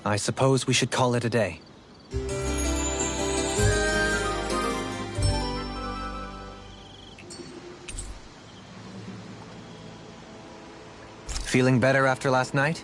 I suppose we should call it a day. Feeling better after last night?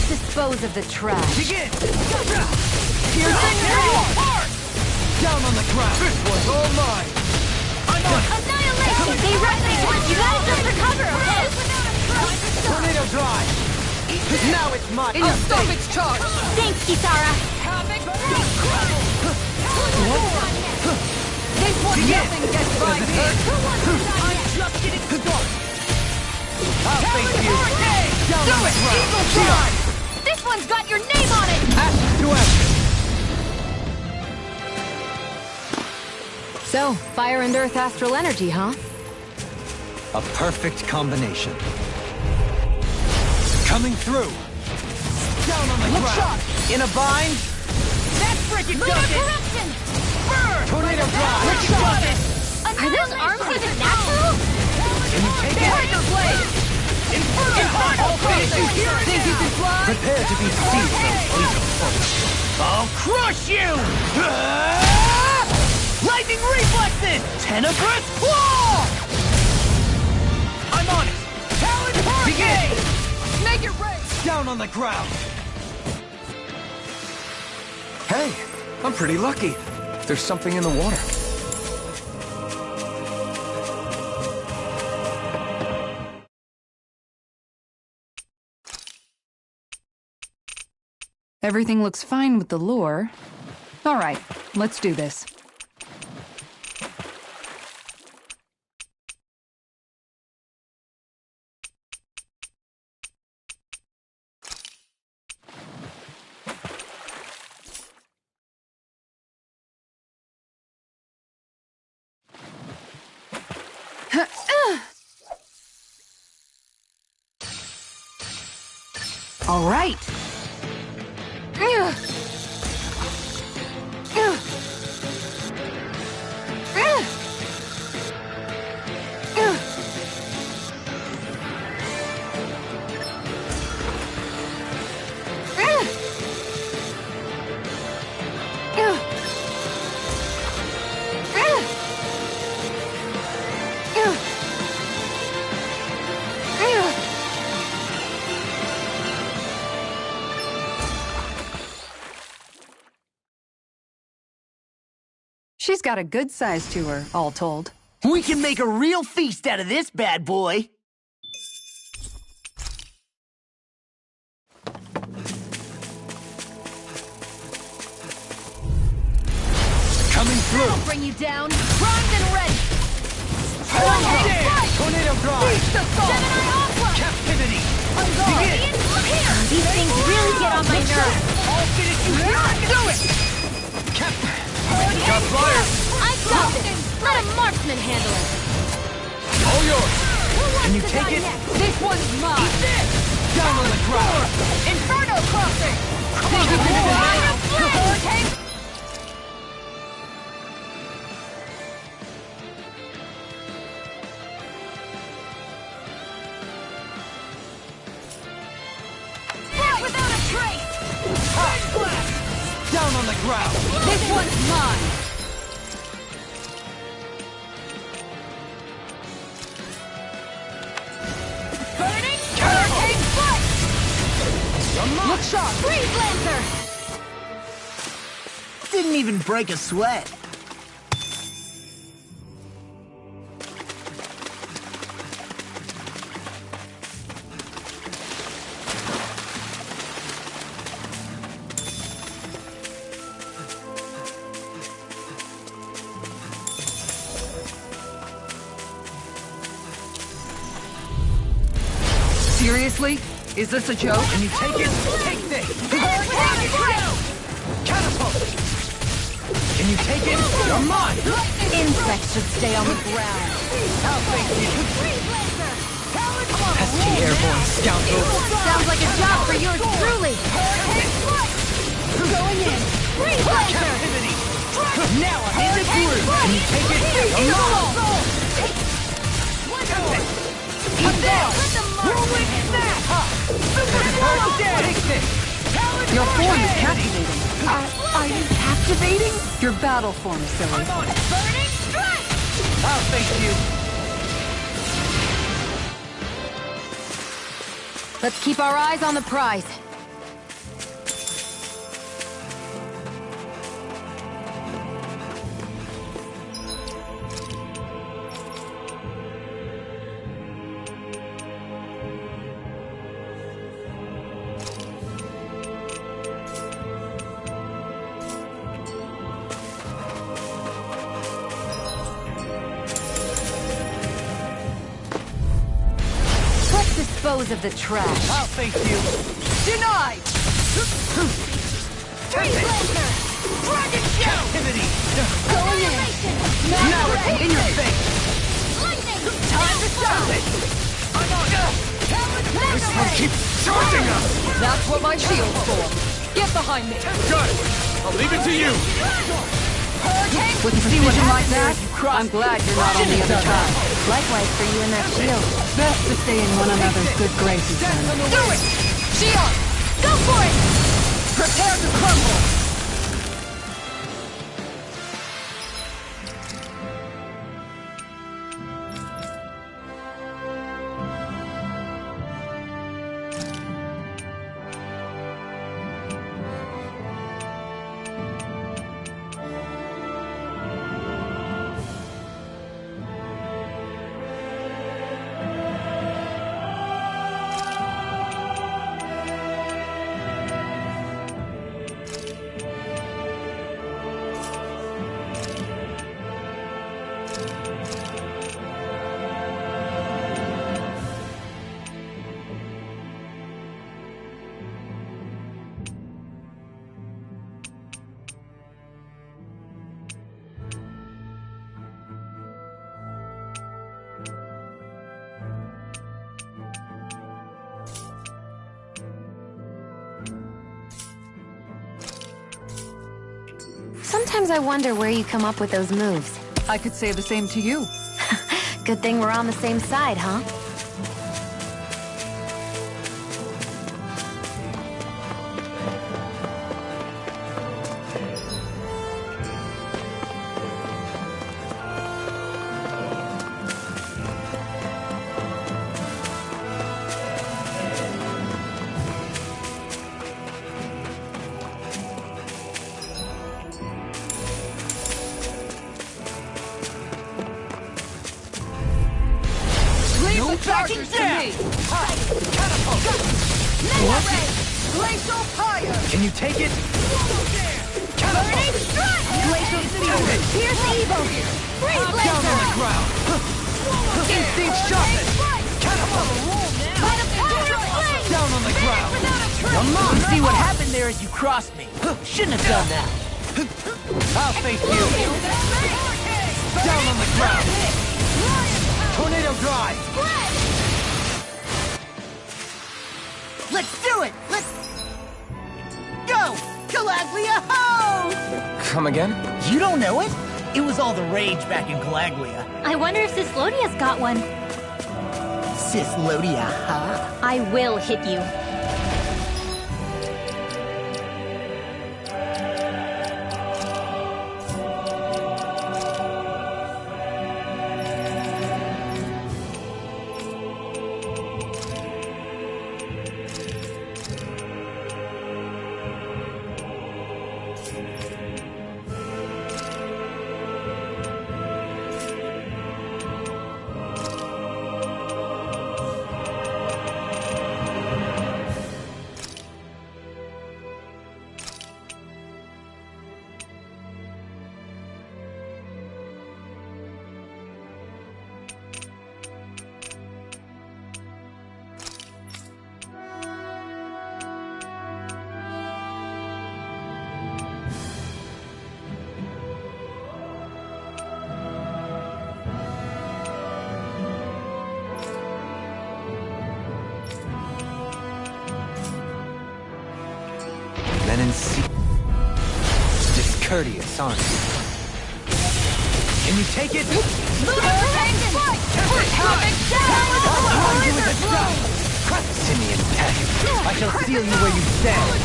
Dispose of the trash. Begin! Here's apart! Down on the ground! This was all mine! I'm on it! Annihilation! They rescue! You gotta just recover, okay? Tornado drive! Now it's mine! In your stop its charge! Thanks, Kisara! This one nothing gets by me! I'm just getting started! I'll face you! Down Do on the it! ground! Eagle drive! This one's got your name on it! Action to action! So, fire and earth astral energy, huh? A perfect combination. Coming through! Down on the ground! In a bind! That's freaking Lunar does it! corruption! Burn! Tornado drive! Got it! Are those arms even natural? Can you take it? Breaker blade! Infernal finish you! Think you can fly? Prepare to be seized of lethal foes. I'll crush you! Lightning reflexes! Tenebrous claw! I'm on it! Talon begin! Make it rain! Down on the ground! Hey, I'm pretty lucky. There's something in the water. Everything looks fine with the lure. All right, let's do this. All right. She's got a good size to her, all told. We can make a real feast out of this bad boy. Coming through! I'll bring you down. Primed and ready. Tornado drive! Gemini Aqua. Captivity! Begin. Look here. These things really get on my nerves. I'll finish you here. Do it! Got fire! I got this. Let a marksman handle it. All yours! Who wants Can you to take die it? next? This one's mine. Down on the ground! Inferno crossing. Hurricane. Fly without a trace. Down on the ground! This one's mine. Burning. Hurricane foot. Look sharp. Freeze Lancer. Didn't even break a sweat. Seriously? Is this a joke? Can you take it? Take this! Catapult! Can you take it? You're mine! Insects should stay on the ground. I'll thank you! Freeze Lancer. Pesky airborne scoundrel! Sounds like a job for yours truly. Going in. Freeze Lancer. Captivity! Now I'm in the groove. Can you take it? You're mine! He's there. Let the marksman handle it. Take this! Your form is captivating. Are you captivating? Your battle form, silly. I'm on it! Burning strike. I'll thank you! Let's keep our eyes on the prize. Let's dispose of the trash. I'll thank you! Denied! Freeze Lancer. Dragon Show. Captivity! Going in. Now it's in your face! Lightning. Time to stop it! I'm on it! This one keeps charging us! That's what my shield's for. Get behind me. Got it! I'll leave it to you! With a decision like that, I'm glad you're not on the other side. Likewise for you and that shield. Best to stay in one another's good graces then. Do it! Shield! Go for it! Prepare to crumble! Sometimes I wonder where you come up with those moves. I could say the same to you. Good thing we're on the same side, huh? Chargers to me! Catapult! What? Glacial fire! Can you take it? Catapult! Glacial Spear! Pierce Evil! Freeze Down on the Laser! ground! Instinct sharpen! Catapult! By the power of flame! Down on the ground! You see what happened there is you crossed me. Shouldn't have done that. I'll face you! Down on the ground! Tornado drive! Let's do it! Let's go! Calaglia ho! Come again? You don't know it? It was all the rage back in Calaglia. I wonder if Cislodia's got one. Cislodia, huh? I will hit you. Men in sea. Discourteous, aren't you? Can you take it? Simian tech. I shall seal you where you stand.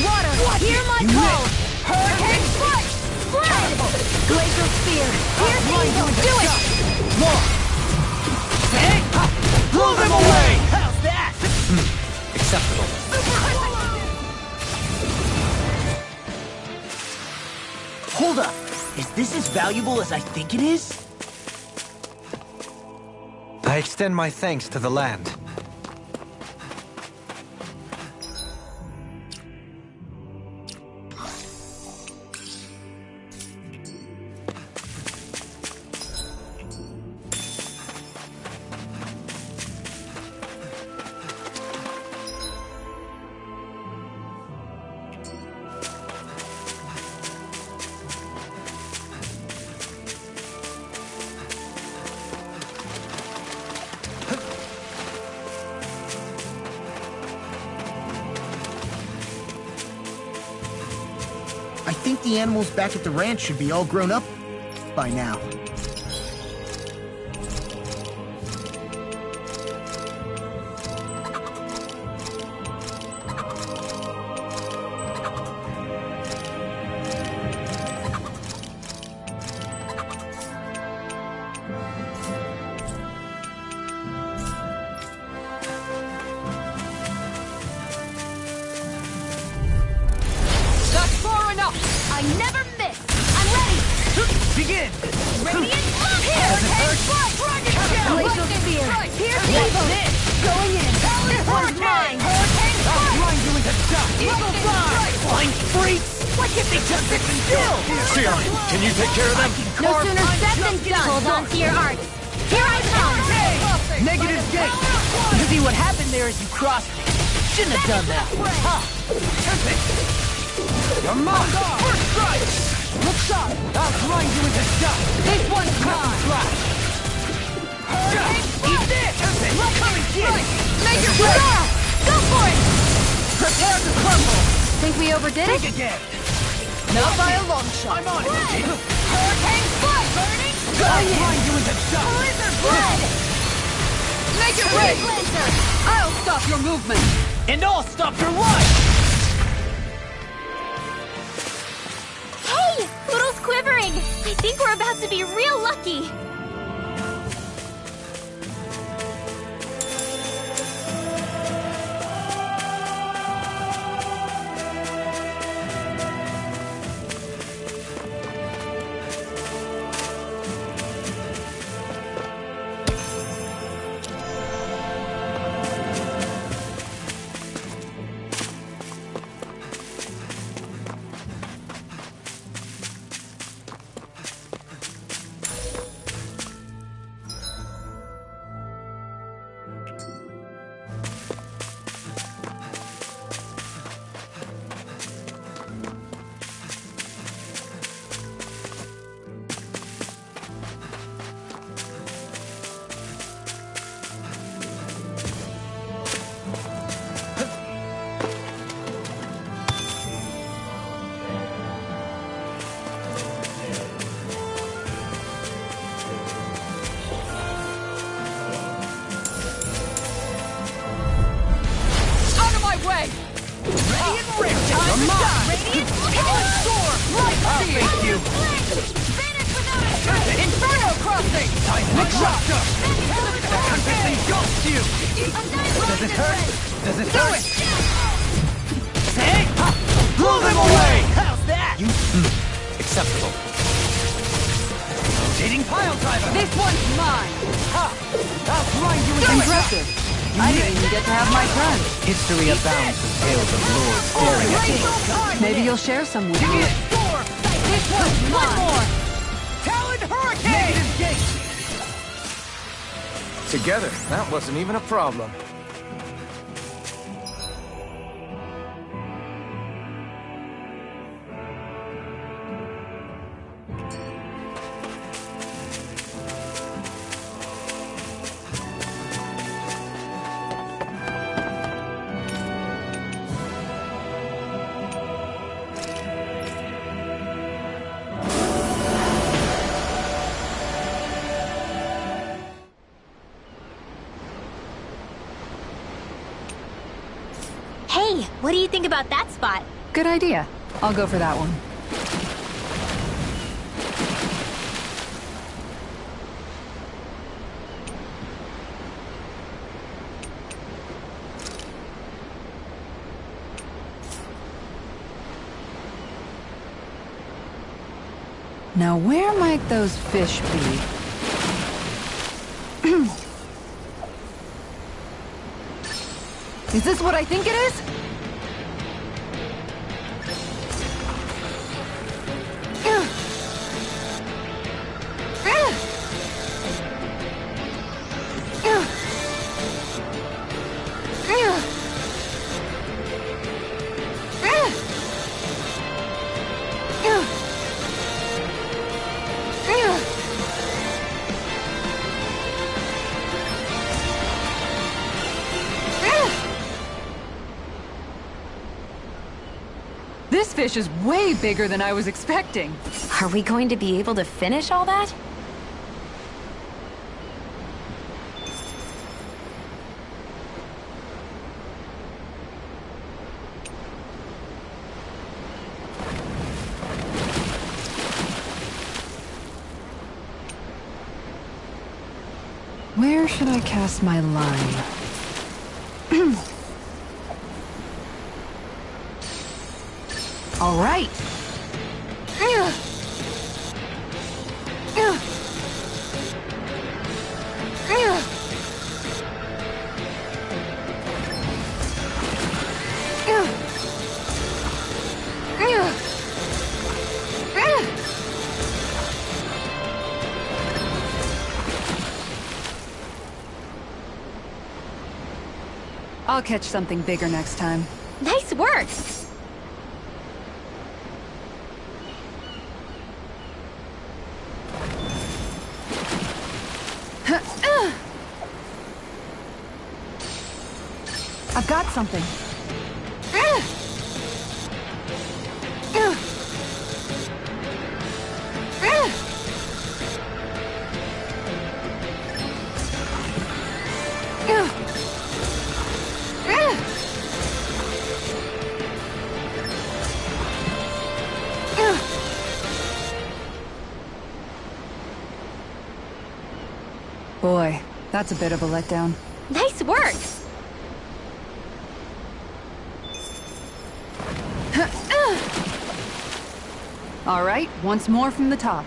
Water! Hear my call! Hurricane Strike! Spread! Glacial Spear! Pierce Evil! Do it! Blow them away! How's that? Acceptable. Hold up. Is this as valuable as I think it is? I extend my thanks to the land. I think the animals back at the ranch should be all grown up by now. That's far enough! I never miss! I'm ready! Begin! Radiant Lock! Hurricane Strike! Dragon Shell! Glacial Spear! Pierce Evil! Going in! This one's mine! Hurricane I'll Strike! grind you into dust! Eagle Fly! Blind freaks! Why can't they just sit still? Here, can you take care of them? No sooner said than done! Hold on to your arts! Here I come! Negative gate! You see what happened there is you crossed me. Shouldn't have done that. Huh. You're mine! First strike! Look sharp! I'll grind you into dust! This one's mine! Flash! Eat this! Come and get it! Make your way! Go for it! Prepare to crumble! Think we overdid it? Think again. Not by a long shot. I'm on it. Hurricane Spike! Burning I'll grind you into dust. Blizzard Blood! Make it Red rain! Laser! I'll stop your movement! And I'll stop your life. Hey! Poodle's quivering! I think we're about to be real lucky! Way! Ready and ready. Time to die. Radiant Storm. Light I'll speed. face you. Finish without a trace! Inferno crossing! Seismic shock. That tempest engulfs you. Does it hurt? Does it hurt? Say, blow them away. How's that? Acceptable. Rotating pile driver. This one's mine! Ha. I'll grind you into Impressive! I didn't even get to have my turn. History abounds with tales of lords staring at me. Maybe you'll share some with me. Storm. This one's mine! Talon hurricane. Negative gate. Together, that wasn't even a problem. Hey, what do you think about that spot? Good idea. I'll go for that one. Now where might those fish be? Is this what I think it is? This fish is way bigger than I was expecting. Are we going to be able to finish all that? Where should I cast my line? All right. I'll catch something bigger next time. Nice work! I've got something. that's a bit of a letdown. Nice work! All right, once more from the top.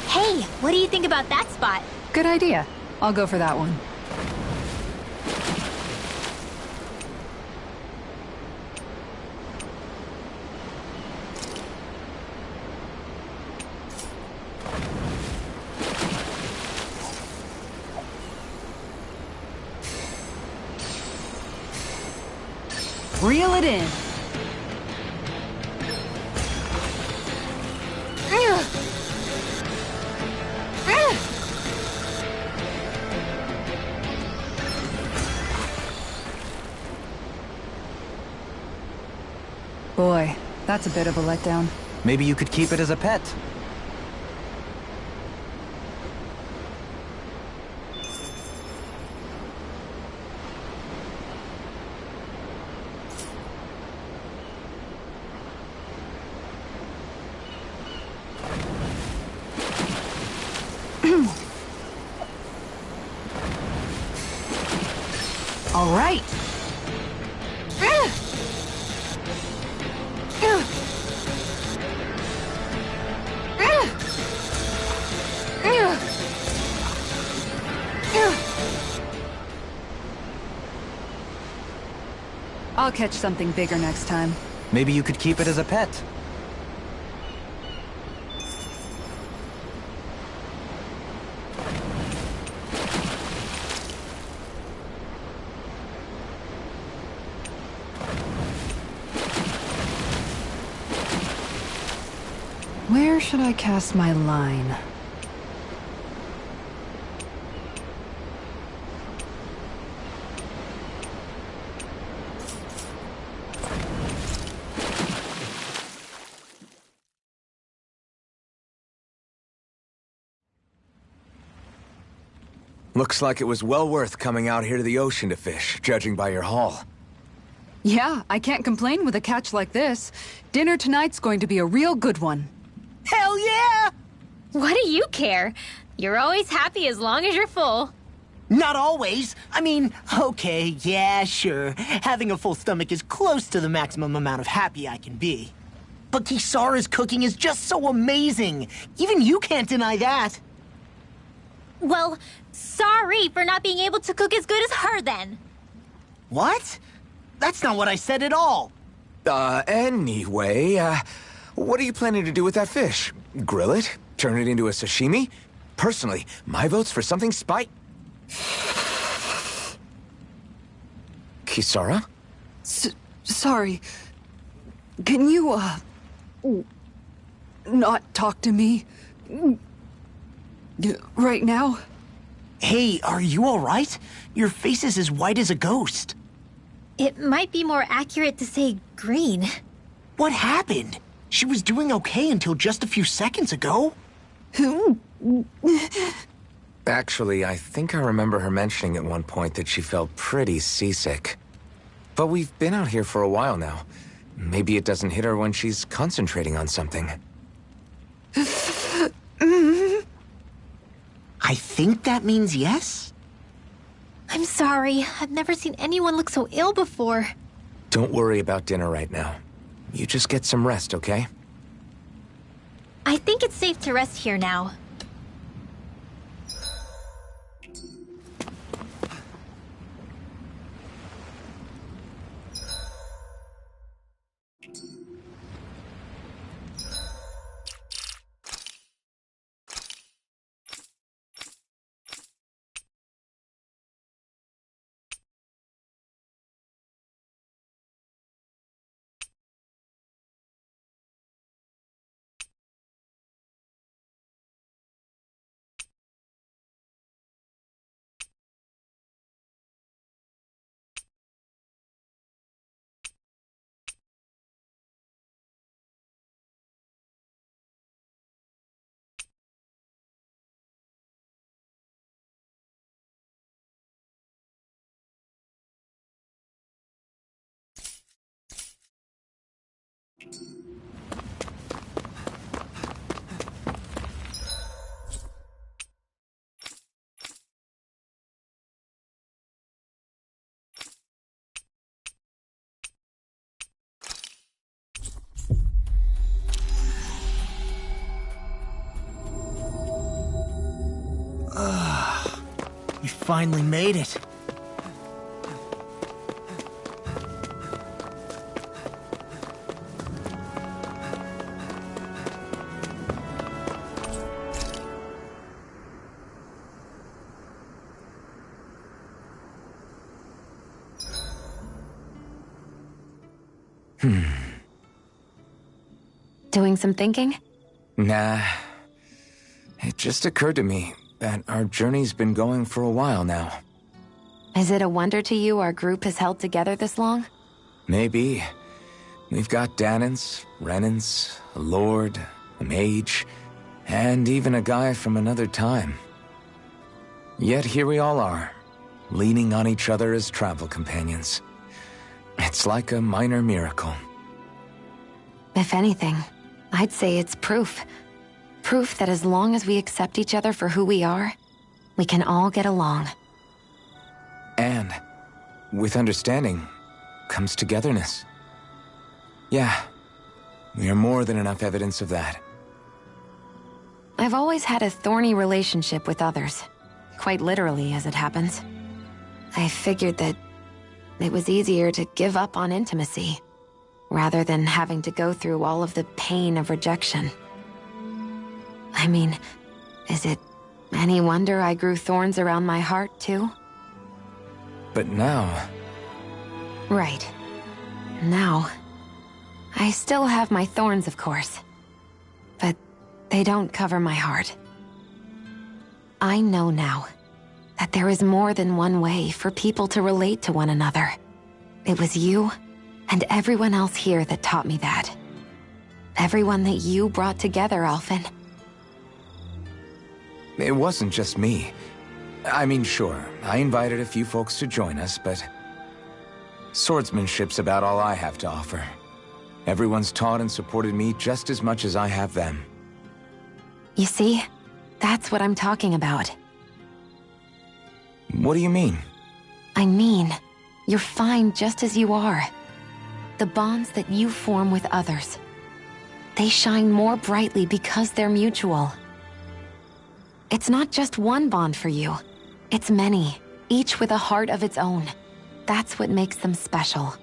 Hey, what do you think about that spot? Good idea. I'll go for that one. Reel it in. Boy, that's a bit of a letdown. Maybe you could keep it as a pet. All right. I'll catch something bigger next time. Maybe you could keep it as a pet. Where should I cast my line? Looks like it was well worth coming out here to the ocean to fish, judging by your haul. Yeah, I can't complain with a catch like this. Dinner tonight's going to be a real good one. Hell yeah! What do you care? You're always happy as long as you're full. Not always. I mean, okay, yeah, sure. Having a full stomach is close to the maximum amount of happy I can be. But Kisara's cooking is just so amazing. Even you can't deny that. Well, sorry for not being able to cook as good as her then. What? That's not what I said at all. Anyway, what are you planning to do with that fish? Grill it? Turn it into a sashimi? Personally, my vote's for something Kisara? Sorry. Can you, not talk to me? Right now? Hey, are you all right? Your face is as white as a ghost. It might be more accurate to say green. What happened? She was doing okay until just a few seconds ago. Actually, I think I remember her mentioning at one point that she felt pretty seasick. But we've been out here for a while now. Maybe it doesn't hit her when she's concentrating on something. I think that means yes? I'm sorry. I've never seen anyone look so ill before. Don't worry about dinner right now. You just get some rest, okay? I think it's safe to rest here now. We finally made it. Doing some thinking? Nah. It just occurred to me that our journey's been going for a while now. Is it a wonder to you our group has held together this long? Maybe. We've got Danans, Renans, a lord, a mage, and even a guy from another time. Yet here we all are, leaning on each other as travel companions. It's like a minor miracle. If anything, I'd say it's proof. Proof that as long as we accept each other for who we are, we can all get along. And with understanding comes togetherness. Yeah, we are more than enough evidence of that. I've always had a thorny relationship with others. Quite literally, as it happens. I figured that it was easier to give up on intimacy, rather than having to go through all of the pain of rejection. I mean, is it any wonder I grew thorns around my heart, too? But now... Right. Now, I still have my thorns, of course. But they don't cover my heart. I know now that there is more than one way for people to relate to one another. It was you and everyone else here that taught me that. Everyone that you brought together, Alphen. It wasn't just me. I mean, sure, I invited a few folks to join us, but... swordsmanship's about all I have to offer. Everyone's taught and supported me just as much as I have them. You see? That's what I'm talking about. What do you mean? I mean, you're fine just as you are. The bonds that you form with others, they shine more brightly because they're mutual. It's not just one bond for you. It's many, each with a heart of its own. That's what makes them special.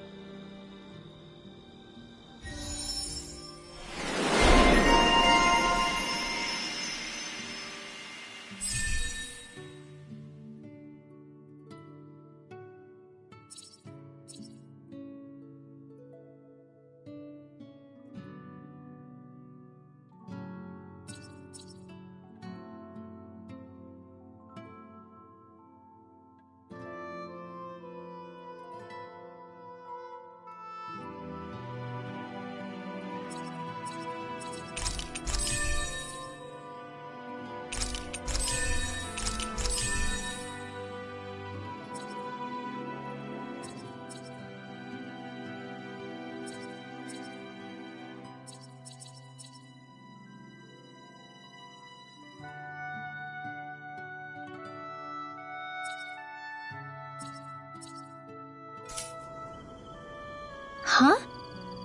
Huh?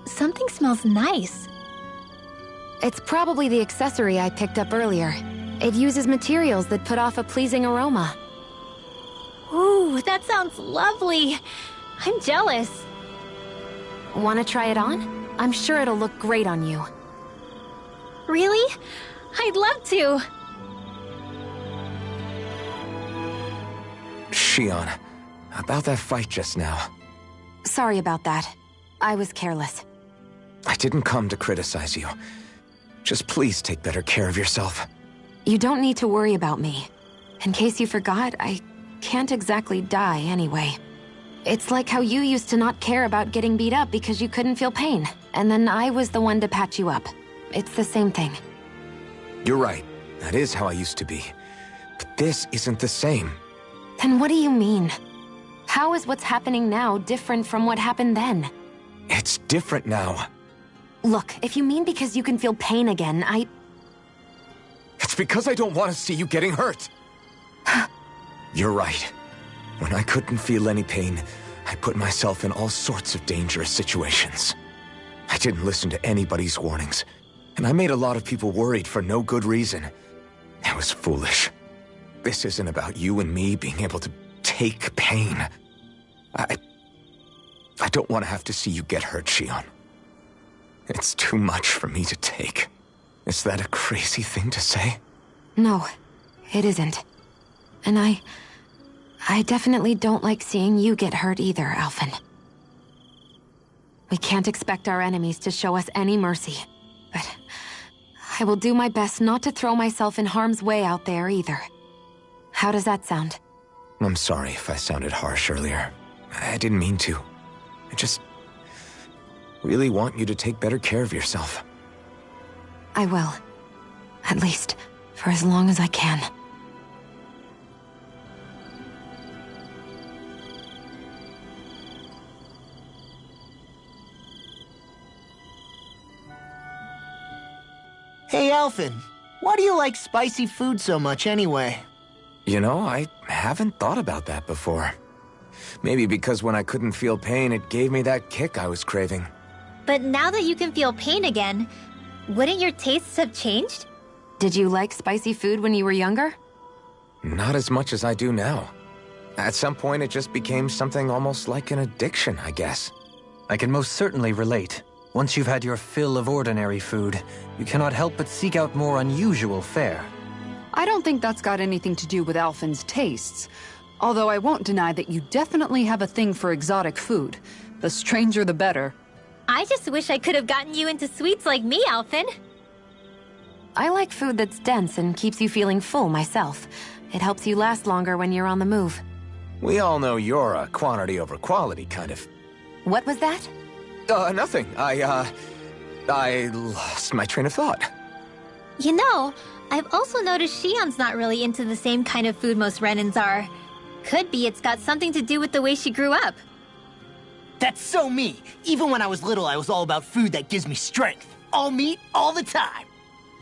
Something smells nice. It's probably the accessory I picked up earlier. It uses materials that put off a pleasing aroma. Ooh, that sounds lovely. I'm jealous. Want to try it on? I'm sure it'll look great on you. Really? I'd love to. Shion, about that fight just now. Sorry about that. I was careless. I didn't come to criticize you. Just please take better care of yourself. You don't need to worry about me. In case you forgot, I can't exactly die anyway. It's like how you used to not care about getting beat up because you couldn't feel pain, and then I was the one to patch you up. It's the same thing. You're right. That is how I used to be. But this isn't the same. Then what do you mean? How is what's happening now different from what happened then? It's different now. Look, if you mean because you can feel pain again, It's because I don't want to see you getting hurt. You're right. When I couldn't feel any pain, I put myself in all sorts of dangerous situations. I didn't listen to anybody's warnings, and I made a lot of people worried for no good reason. It was foolish. This isn't about you and me being able to take pain. I don't want to have to see you get hurt, Shion. It's too much for me to take. Is that a crazy thing to say? No, it isn't. And I definitely don't like seeing you get hurt either, Alphen. We can't expect our enemies to show us any mercy. But I will do my best not to throw myself in harm's way out there either. How does that sound? I'm sorry if I sounded harsh earlier. I didn't mean to. I just really want you to take better care of yourself. I will. At least, for as long as I can. Hey, Alphen, why do you like spicy food so much anyway? You know, I haven't thought about that before. Maybe because when I couldn't feel pain, it gave me that kick I was craving. But now that you can feel pain again, wouldn't your tastes have changed? Did you like spicy food when you were younger? Not as much as I do now. At some point, it just became something almost like an addiction, I guess. I can most certainly relate. Once you've had your fill of ordinary food, you cannot help but seek out more unusual fare. I don't think that's got anything to do with Alphen's tastes. Although I won't deny that you definitely have a thing for exotic food. The stranger the better. I just wish I could have gotten you into sweets like me, Alphen. I like food that's dense and keeps you feeling full myself. It helps you last longer when you're on the move. We all know you're a quantity over quality kind of... What was that? Nothing. I lost my train of thought. You know, I've also noticed Shion's not really into the same kind of food most Renins are. Could be it's got something to do with the way she grew up. That's so me. Even when I was little, I was all about food that gives me strength. All meat, all the time.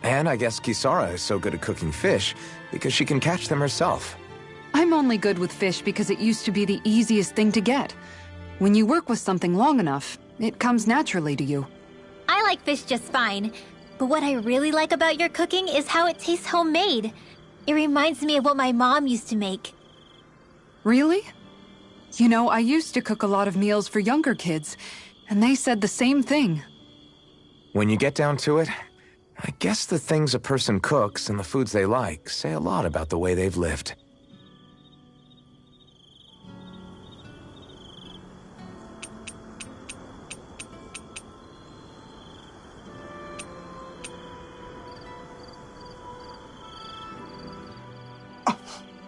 And I guess Kisara is so good at cooking fish because she can catch them herself. I'm only good with fish because it used to be the easiest thing to get. When you work with something long enough, it comes naturally to you. I like fish just fine. But what I really like about your cooking is how it tastes homemade. It reminds me of what my mom used to make. Really? You know, I used to cook a lot of meals for younger kids, and they said the same thing. When you get down to it, I guess the things a person cooks and the foods they like say a lot about the way they've lived.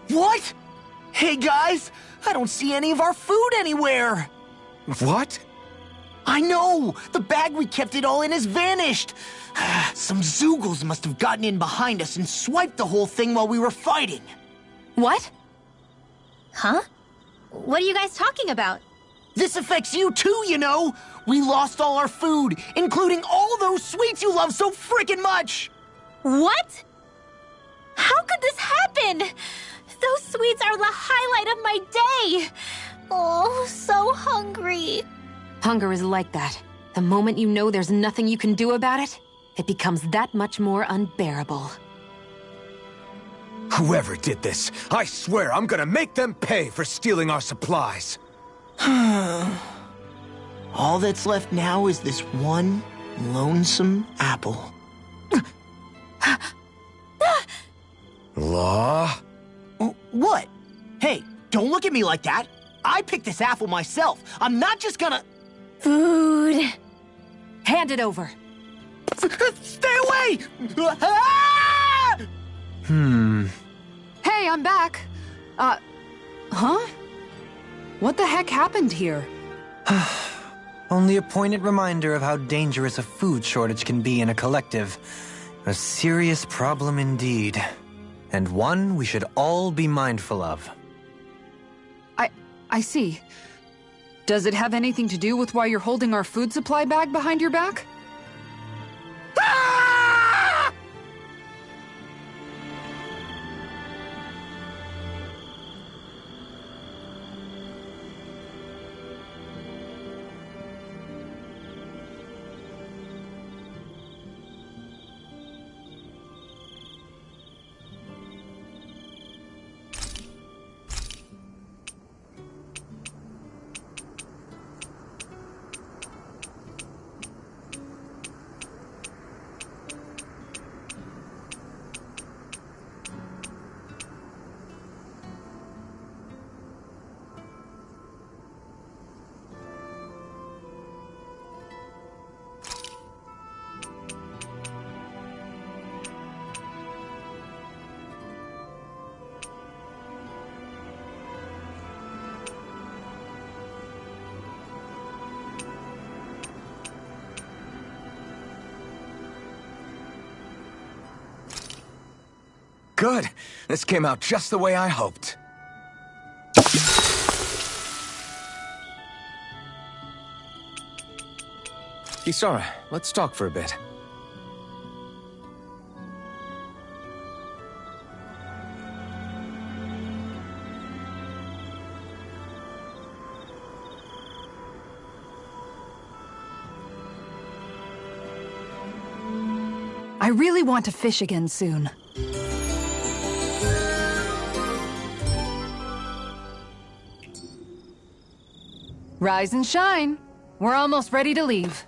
What? Hey guys, I don't see any of our food anywhere. What? I know! The bag we kept it all in has vanished! Some Zoogles must have gotten in behind us and swiped the whole thing while we were fighting. What? Huh? What are you guys talking about? This affects you too, you know! We lost all our food, including all those sweets you love so frickin' much! What? How could this happen? Those sweets are the highlight of my day! Oh, so hungry. Hunger is like that. The moment you know there's nothing you can do about it, it becomes that much more unbearable. Whoever did this, I swear I'm gonna make them pay for stealing our supplies. All that's left now is this one lonesome apple. Law? What? Hey, don't look at me like that. I picked this apple myself. I'm not just gonna... Food. Hand it over. Stay away! Ah! Hey, I'm back. Huh? What the heck happened here? Only a poignant reminder of how dangerous a food shortage can be in a collective. A serious problem indeed. And one we should all be mindful of. I see. Does it have anything to do with why you're holding our food supply bag behind your back? Good. This came out just the way I hoped. Kisara, let's talk for a bit. I really want to fish again soon. Rise and shine. We're almost ready to leave.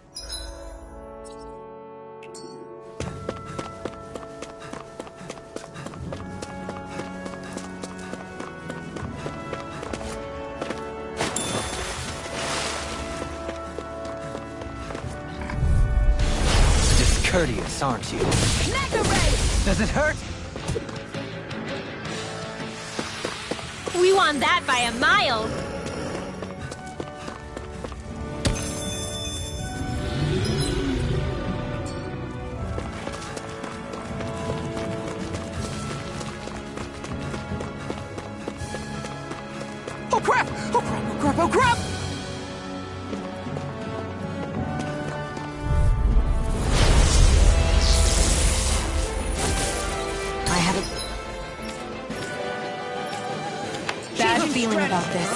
Discourteous, aren't you? Does it hurt? We won that by a mile. Oh crap! Oh crap! Oh crap! Oh crap! I have a bad feeling about this.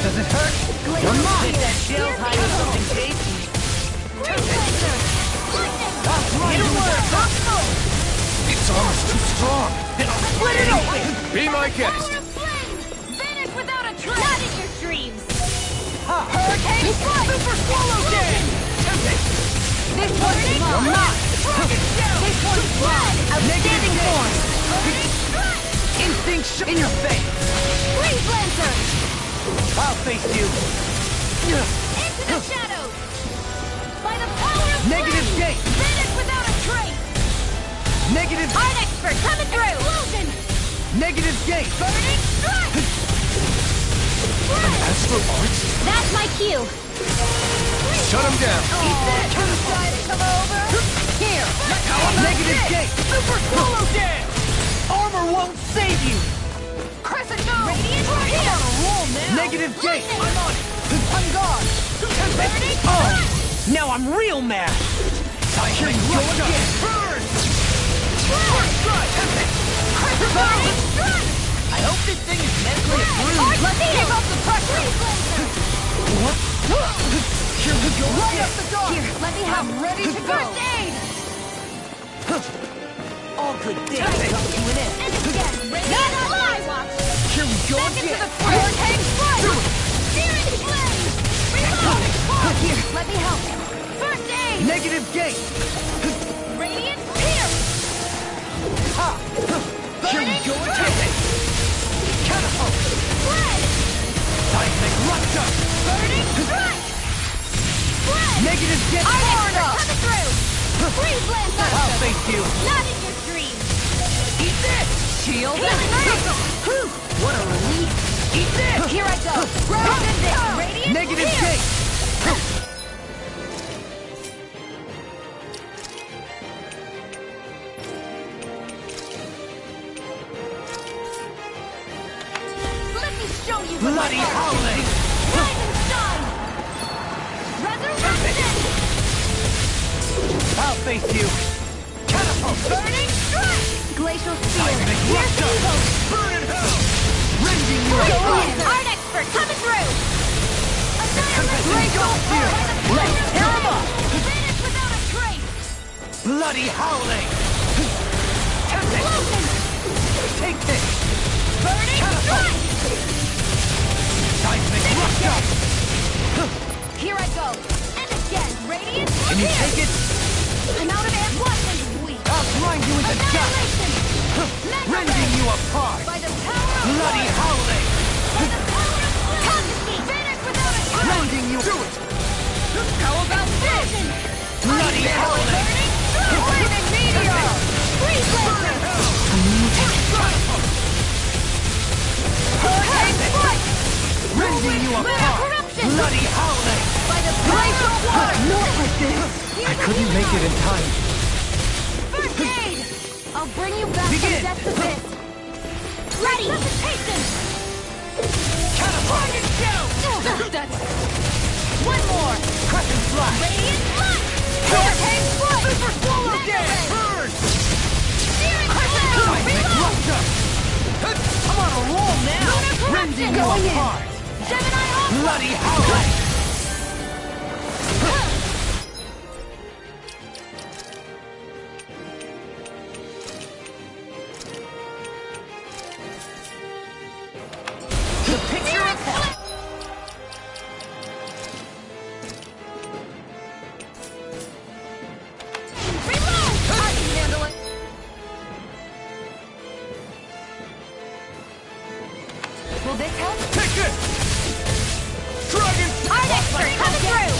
Does it hurt? You're mine! That shell's hiding something tasty. Its armor's too strong. Then I'll split it open! Be my guest. Vanish without a trace! Not in your dreams! Hurricane Strike! Super Swallow Game! This one's mine! This one's blood! Outstanding form! Instinct in your face! Freeze Lancer! I'll face you! Into the shadows! By the power of Negative flame! gate! Vanish without a trace! Negative! Art expert coming through! Explosion! Negative gate! Burning strike! Astral arts? That's my cue! Shut him down. Come over! Here! Negative gate! Super Swallow Dance! Armor won't save you! Crescent Moon! Radiant I'm here! on a roll now! Negative gate! Lightning! I'm on it! On guard! Burning Oh! Now I'm real mad! Here we go again! Burn! First strike! Burning strike! I hope this thing is mentally approved! Let's keep up the pressure! Here we go Right again! up the door! Here, let me help! I'm ready to go! First aid! All good things come to an end! And again! Not on my watch! Here we go Back into again! the fray! Hurricane strike! Do it! Searing flame! Reload! Here, let me help! First aid! Negative gate! Radiant pierce! Ha! Here we go again! Catapult! Spread! Seismic rupture! Burning strike! Spread! Negative gate! Art expert coming through! Freeze Lancer! I'll face you! Not in your dreams! Eat this! Shield! Healing! What a relief! Eat this! Here I go! Ground in this! Radiant Negative pierce! gate! Let me show you what Bloody my art howling! is. Rise and shine! Resurrection! I'll face you! Catapult! Burning strike! Glacial spear! Seismic Pierce rupture! evil! Burn in hell! Rending you Freeze apart! Lancer! Art expert coming through! Annihilation! Glacial spear! Let's tear 'em up! Vanish without a trace! Bloody howling! Tempest! Explosion! Take this! Burning Catapult! strike! Seismic rupture! Here I go! And again! Radiant Can you pierce! take it? I'm out of amp weapons! Weak! I'll grind you into dust! Annihilation! Rending you apart! By the power of Bloody blood! howling! By the power of blood! Come to me! Vanish without a trace! Rending you! Do it! How about this? Bloody howling! Flaming meteor! Freeze Lancer! Hurricane strike! Rending you apart! Corruption! Bloody howling! By the power of water! Not like this! I couldn't make it in time. First aid! I'll bring you back Begin. from death's abyss. Ready! Hasten! Catapult! That's... One more! Crescent slash! Radiant Light! Hurricane Foot! Super swallow Mega dance! Ray! Burn! Searing Cloud! Seismic Reload! rupture! I'm on a roll now! Lunar Rending corruption! you Going in. apart! Gemini Alpha! Bloody howl! The picture of hell! Reload! I can handle it! Will this help? Take it! Dragon! Ardexter, coming through!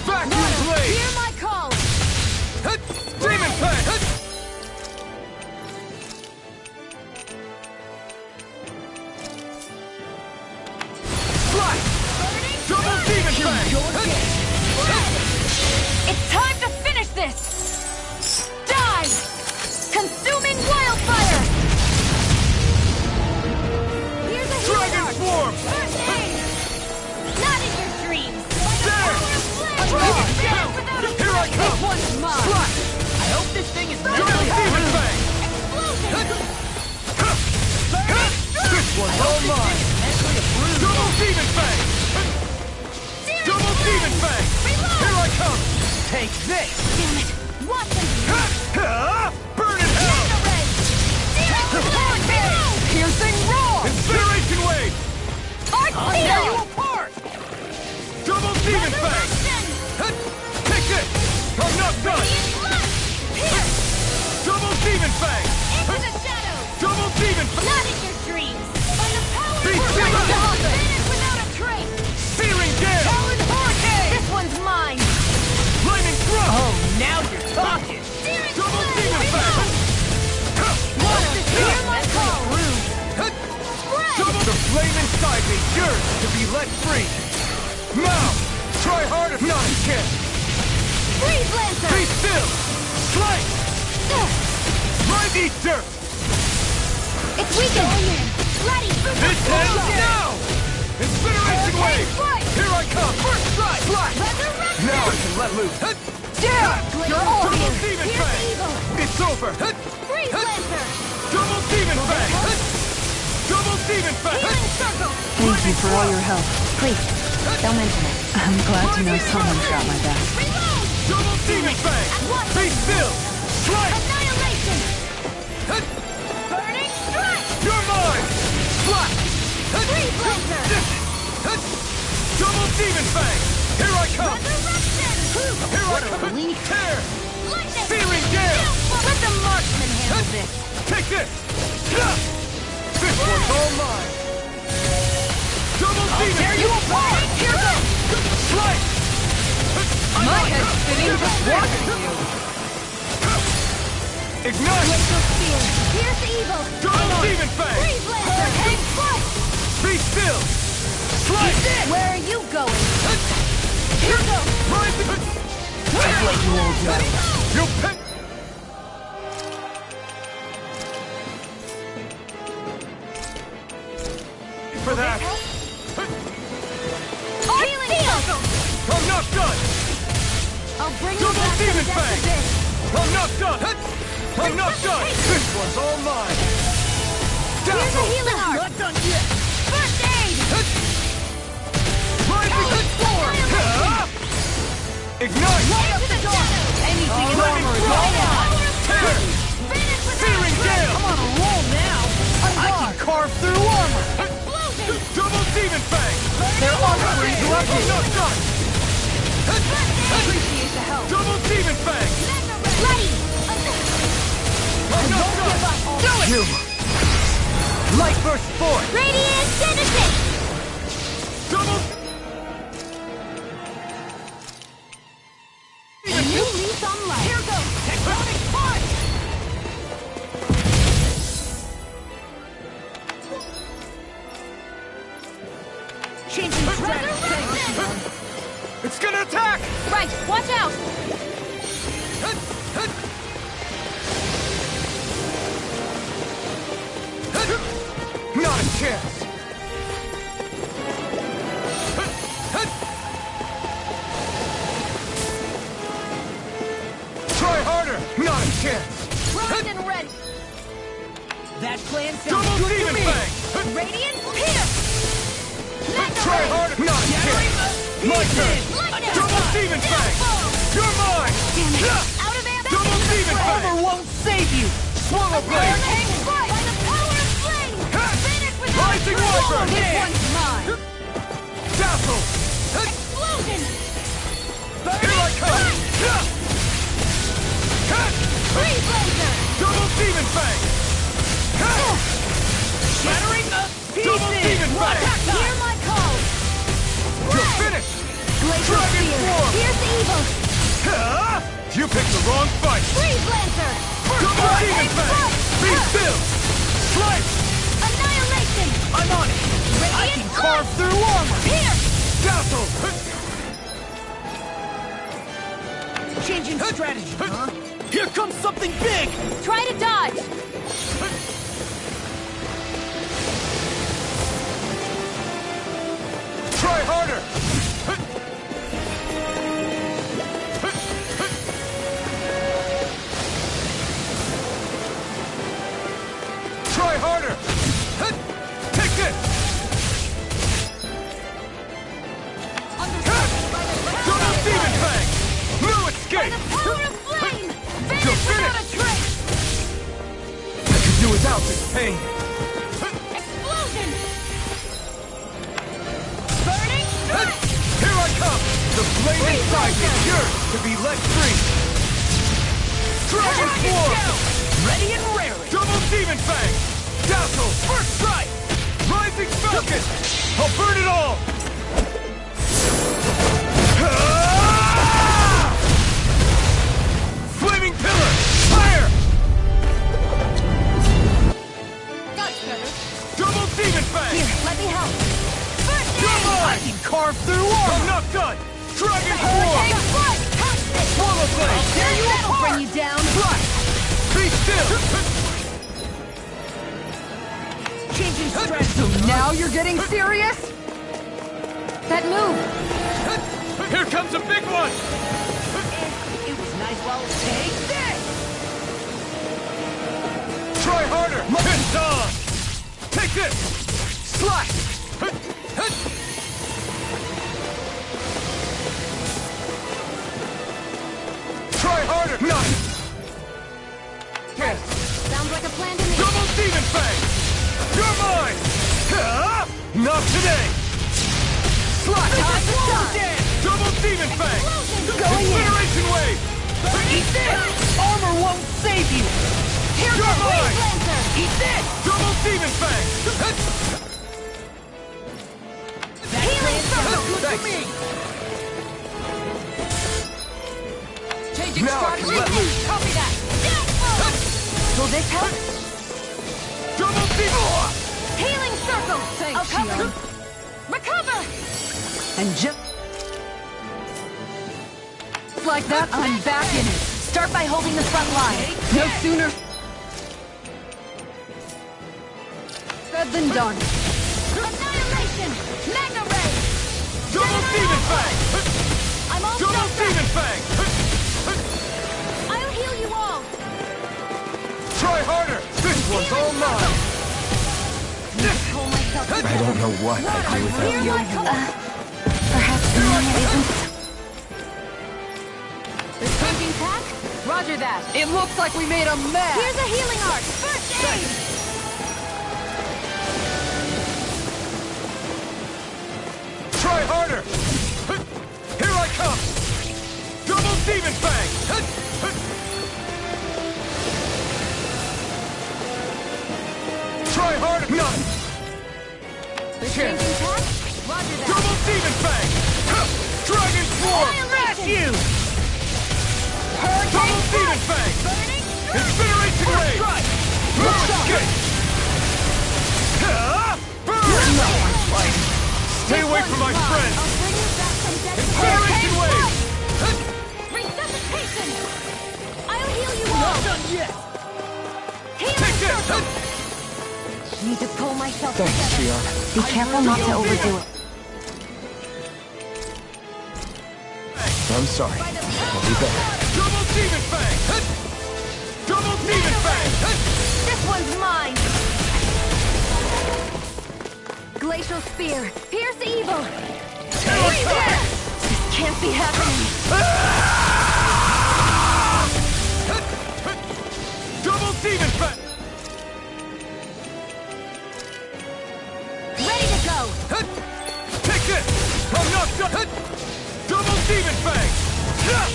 Vacuum blade! Hear my call! Demon Fang! Slice! Double Demon Fang! It's time to finish this! Die! Consuming wildfire! Here's a healing Dragon arc! Swarm! First aid! Not in your dreams! There! Here I come! This one's mine! Slice! I hope this thing is Double really Demon Fang! Explosion! This one's all mine! Double Demon Fang! Double Demon Fang! Here I come! Take this! Damn it! Watch them! Burn in hell! Mega Ray! Reload! Piercing roar! Incineration wave! Arc I'll tear you Seal! apart! Double Demon Fang! Resurrection! Take this! I'm not done! Radiant Light! Pierce! Double Demon Fang! Into the shadows! Double Demon Fang! Not in your dreams! By the power Be of still! Finish without a trace! Searing Gale! Talon Hurricane! This one's mine! Flaming Thrust! Oh, now you're talking! Searing Double Flame! Demon Fang! Water! Hear my call! Spread! The flame inside me yearns to be let free! Now! Try harder! Not a chance! Freeze Lancer! Be still! Slice! Mind Eater! It's weakened! Ready! This ends now! Incineration wave! Flight! Here I come! First strike! Slash! Resurrection! Now I can let loose! You're all Double here! Demon Here's Fang! evil! It's over! Freeze Lancer! Double Demon Fang! Double Demon Fang! Healing Circle! Thank you for all your help. Please, don't mention it. I'm glad to know someone's got my back. Reload! Double Demon Fang! Be still! Slice! Annihilation! Burning Strike! You're mine! Slash! Freeze Lancer! Double Demon Fang! Here I come! Resurrection! Here I come! Tear! Lightning! Searing Gale! Let the marksman handle this! Take this! This one's all mine! Double Demon! Tear you apart! Here goes! Slice! My head's spinning just watching you. Ignite! Here's evil! Double Demon Fang! Freeze Lancer! Hang flight! Be still! Slice! Where are you going? Here goes! Rise the... I've let you all go. You pick... For that! Healing Circle! I'm not done! I'll bring you Double back from Demon death's Fang! abyss! I'm not done! I'm not done! This one's all mine! Here's a Dazzle! healing arc! Not done yet! First aid! Rising Sword! Ignite! Into the shadows! Anything in Flaming armor is all Thrust! mine. Tear! Finish with Searing Gale! I'm on a roll now! I can carve through armor! Explosion! Double Demon Fang! Their armor is I'm rugged! not done! Appreciate the help. Double Demon Fang! Ready! I'm not done! Do it! You! Light burst forth! Radiant Genesis! Double... New lease on life! Here goes! Tectonic Punch! Changing Resurrection! It's gonna attack! Right, watch out! chance! Try harder! Not a chance! Primed and ready. That plan sounds Double good to Demon me. Fang! Radiant Pierce. Mega Try Ray. harder! Not a chance! My turn! Lightning Double Strike. Demon Fang! Downfall. You're mine! Out of ammo. Double Demon Fang! Armor won't save you. Swallow Blade! Hang strike. By the power of flame. Finish with Rising Wyvern! This one's mine! Dazzle! explosion. Here I come! Freeze laser. Double Demon Fang! Shattering the Double Demon Fang! Hear my call. You're finished! Glacial Dragon Spear. Form! Pierce evil. You picked the wrong fight! Freeze lancer. Double Demon Fang! Be still! Slice! Annihilation. I'm on it. I can carve through armor. Pierce. Dazzle! Changing strategy, huh? Here comes something big. Try to dodge. Try harder! Try harder! Take this! Double Demon Fang! No escape! Power of flame. You're Finish without a finished. trace. I could do without this pain! Explosion. Burning strike. Here I come! The flame inside me is yours to be let free! Dragon Form! Ready and raring. Double Demon Fang! Dazzle! First strike! Rising Falcon! I'll burn it all! Ah! Flaming Pillar! Fire! That's better. Double Demon Fang! Here, let me help. First Come aid. on! I can carve through I'm armor. not done! Dragon Hurricane Form! strike. Catch this. Swallow Blade! Tear you That'll apart. bring you down! Be still! Changing strategy. So now you're getting serious? That move! Here comes a big one! It was nice while it take this. Try harder! It's on! Take this! Slash! Try harder! Not! Yes! Sounds like a plan to me. Double Demon Fang! You're mine! Not today! Slash! Double Demon Fang! Incineration Wave! Eat this. Armor won't save you. You're mine! Eat this. Double Demon Fang! That plan sounds good to Thanks. me. Changing Now I can let strategy! loose! Copy that. Will this help? Double Demon! Healing circle. Thanks, I'll cover. Shion. Recover. And just like that, I'm back in it. Start by holding the front line. No sooner said than done. Annihilation. Mega ray. Double Demon Fang! I'm all Double stuffed up. Demon Fang! I'll heal you all. Try harder! This one's all mine! Pull myself I don't know what I'd do without Hear you. my call. Perhaps someone isn't... Changing tack. Roger that. It looks like we made a mess. Here's a healing art. First aid. Try harder! Here I come! Double Demon Fang! Try harder! None! Changing tack. Roger that. Double Demon Fang! Dragon Swarm! Annihilation. You. Double Demon Fang! Burning strike. Incineration Wave! No escape! Burn! Stay away from my friends! I'll bring you back from death. Incineration Wave! Resuscitation. I'll heal you all. Not done yet. Healing Take this! circle. Need to pull myself Thanks, together. Shion. Be careful not to overdo it. I'm sorry. I'll be better. Double Demon Fang! Hit! Double Demon Fang! Hit! This one's mine! Glacial Spear! Pierce evil! This can't be happening! Hit! Hit! Double Demon Fang! Ready to go! Hit! Take this! I'm not done! Hit! Double Demon Fang! Hit!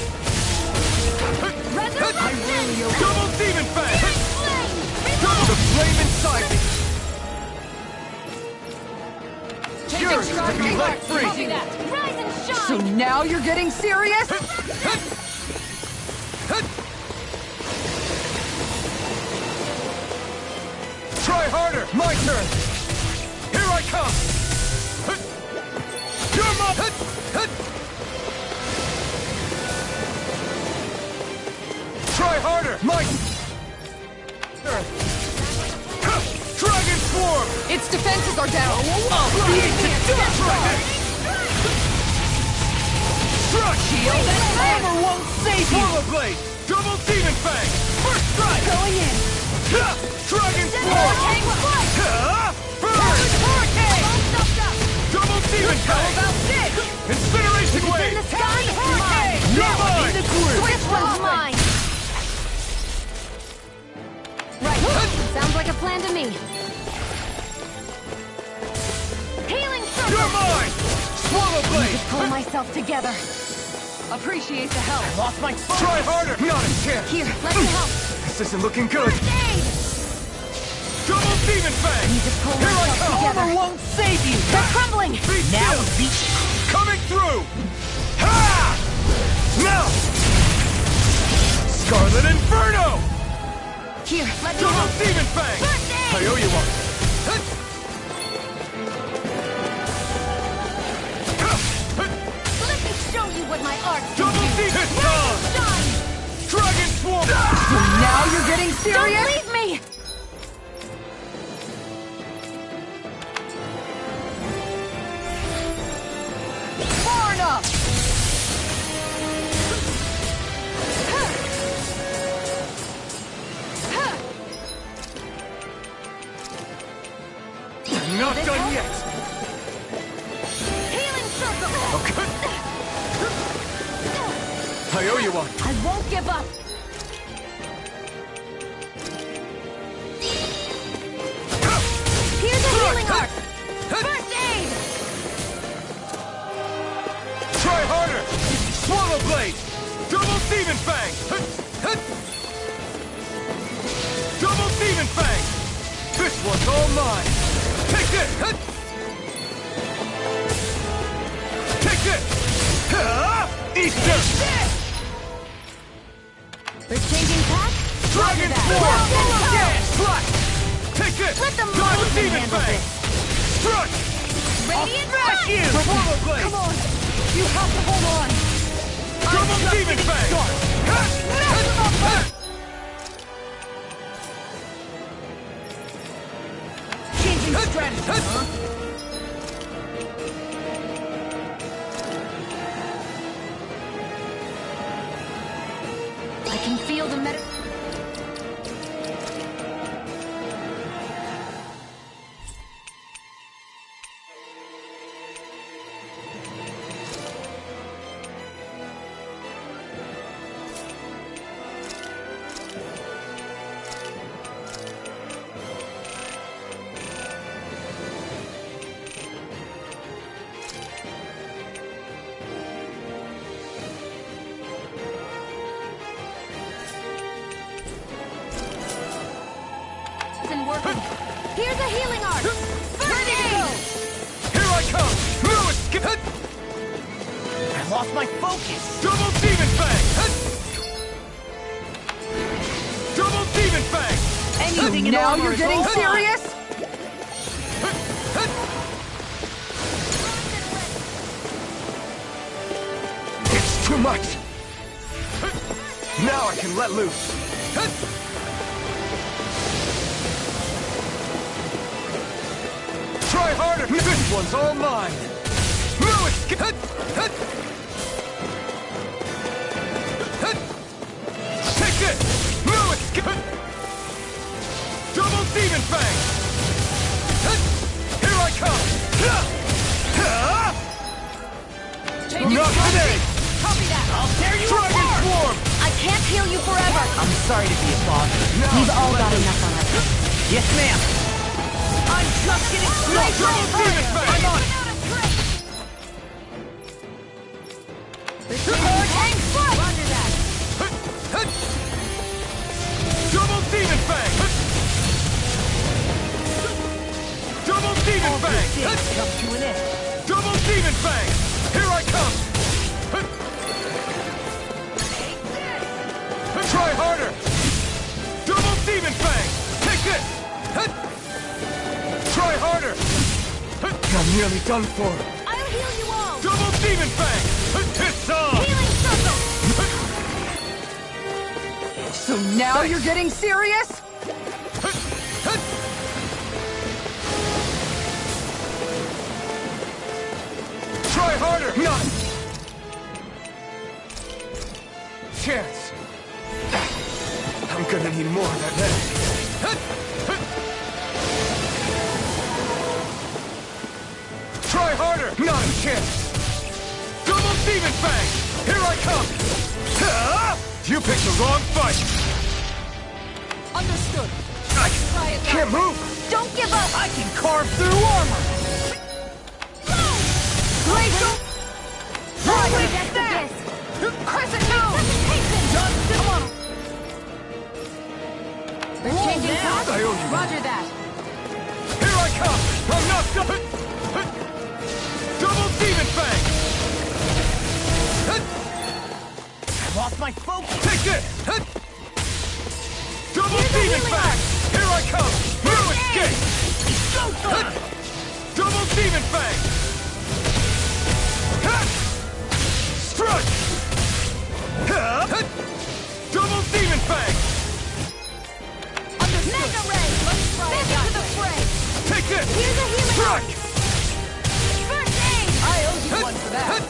Resurrection! Double Demon Fang! Hit! Flame! Double the flame inside me! Yours to be let free! Rise and shine! So now you're getting serious? Hit! Hit! Try harder! My turn! Here I come! Hit! You're my... Hit! Hit! Try harder! My turn! Dragon Swarm! Its defenses are down. I'll beat you to death! Dragon! Struck! Shield and Armor won't save you! Forward Blade! Double Demon Fang! First strike! Going in. Ha! Dragon Swarm! Ha! Burn! Double Demon Fang! Incineration Wave! You're mine! This one's mine! Right. Sounds like a plan to me. Healing circle! You're mine! Swallow Blade! Pull myself together. Appreciate the help. Lost my focus. Try harder! Not a chance! Here, let me help. This isn't looking good! Aid! Double Demon Fang! Need to pull Here I myself come! together. Armor won't save you. They're crumbling! Be Now still! be Coming through! Ha! Now! Scarlet Inferno! Here, let me Double help. Demon Fang! First aid! I owe you one! Hit! Ha! Hit! Let me show you what my art can Double do. Demon Rise Fang! and shine! Dragon Swarm! So now you're getting Don't serious? leave me! Far enough. I'm not done yet! Healing circle! Okay. I owe you one! I won't give up! Here's a healing arc! First aid! Try harder! Swallow Blade! Double Demon Fang! Hit! Hit! Double Demon Fang! This one's all mine! Take this! Hit! Take this! Ha! Easter! They're changing tack? Dragon Roger Swarm! that. Slash! Take this! Let the Double marksman Demon handle Fang! this. Struck! Radiant Smash Sun! you! Swallow Blade! Come on. You have to hold on. Double Demon Fang! Hit! Hit! Hit! changing strategy, huh? I can feel the meta... isn't working. Here's a healing arc! First aid! Here I come! No escape! Hit! I lost my focus. Double Demon Fang! Hit! Double Demon Fang! Anything in Now armor you're is getting all mine. serious? Hit! Hit! It's too much! Hit! Now I can let loose! Hit! Try harder! This one's all mine! Lewis! Take this! Lewis! Double Demon Fang! Here I come! Not today! Copy that! I'll tear you Dragon apart! Swarm! I can't heal you forever! I'm sorry to be a bother. We've all got enough on us. Yes, ma'am. I'm just getting Double Demon Fang! I'm on it. Roger that! Double Demon Fang! Double Demon Fang! Come to an end. Double Demon Fang! Here I come! Try harder! Double Demon Fang! Take this! Try harder! I'm nearly done for. I'll heal you all! Double Demon Fang! It's on! Healing circle! So now you're getting serious? Try harder! None! Chance! I'm gonna need more of that. Try harder! Not a chance! Double Demon Fang! Here I come! You picked the wrong fight! Understood. I Try it can't move! Don't give up! I can carve through armor. Glacial! Right, That's there! this! Crescent Moon! Come on! We're changing course? I owe you. Roger that! Here I come! I'm not done! Double Demon Fang! I lost my focus. Take this! Double Demon Fang! Here I come! You escape! Double Demon Fang! Strike! Double Demon Fang! Mega Ray! Let's try it to the fray! Take this! Here's a healing Strike! First aid! I owe you one for that.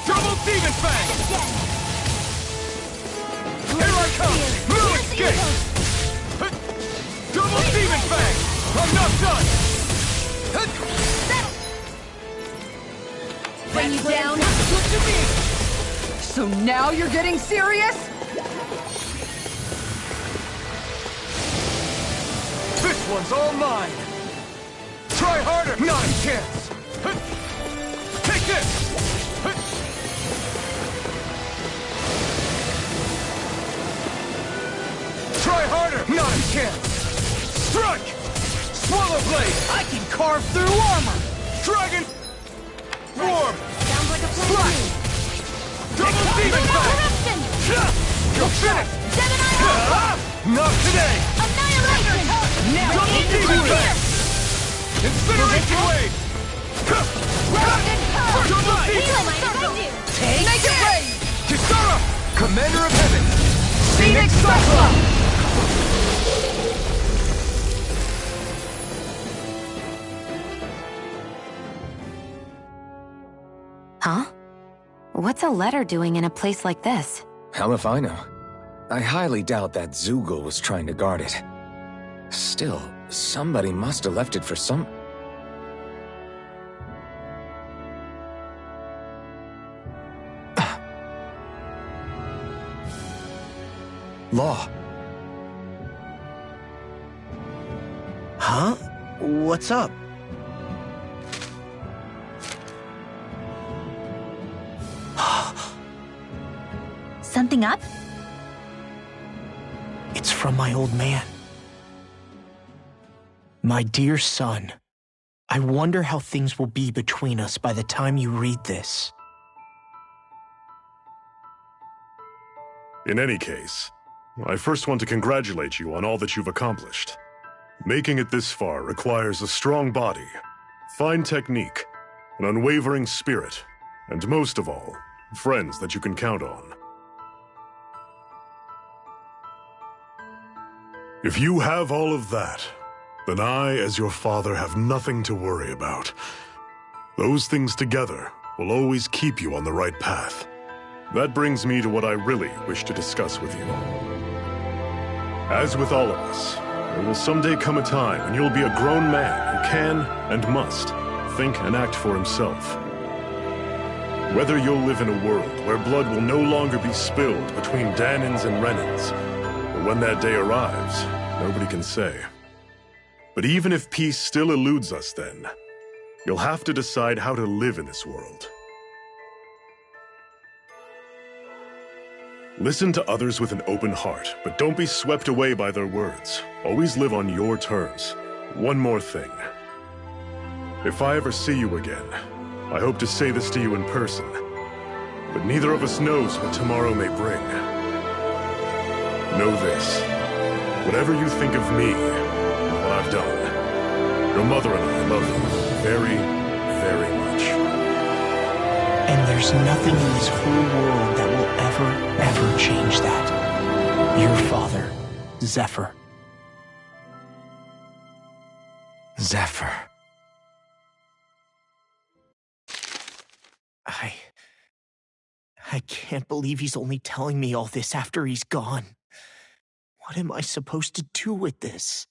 Double Demon Fang! Again! Here I come! You escape! Double Demon Fang! I'm not done! Bring you down! Look to me. So now you're getting serious? This one's all mine! Try harder! Not a chance! Take this! Try harder! Not a chance! Strike! Swallow Blade! I can carve through armor. Dragon! Warm! Sounds like a plan Slash! to me. Double Demon Fang! Corruption! You're finished! Gemini! Not today! Annihilation! Now Double into Demon it. Fang! Incineration Wave! Double Demon! Healing circle! Take Make it rain! Kisara! Commander of Heaven! Phoenix Cyclone! Huh? What's a letter doing in a place like this? Hell if I know. I highly doubt that Zoogle was trying to guard it. Still, somebody must have left it for some... Law. Huh? What's up? Something up? It's from my old man. My dear son, I wonder how things will be between us by the time you read this. In any case, I first want to congratulate you on all that you've accomplished. Making it this far requires a strong body, fine technique, an unwavering spirit, and most of all, friends that you can count on. If you have all of that, then I, as your father, have nothing to worry about. Those things together will always keep you on the right path. That brings me to what I really wish to discuss with you. As with all of us, there will someday come a time when you'll be a grown man who can and must think and act for himself. Whether you'll live in a world where blood will no longer be spilled between Danins and Renins, or when that day arrives, nobody can say. But even if peace still eludes us then, you'll have to decide how to live in this world. Listen to others with an open heart, but don't be swept away by their words. Always live on your terms. One more thing. If I ever see you again, I hope to say this to you in person, but neither of us knows what tomorrow may bring. Know this. Whatever you think of me, and what I've done, your mother and I love you very, very much. And there's nothing in this whole world that will ever change that. Your father, Zephyr. Zephyr. I can't believe he's only telling me all this after he's gone. What am I supposed to do with this?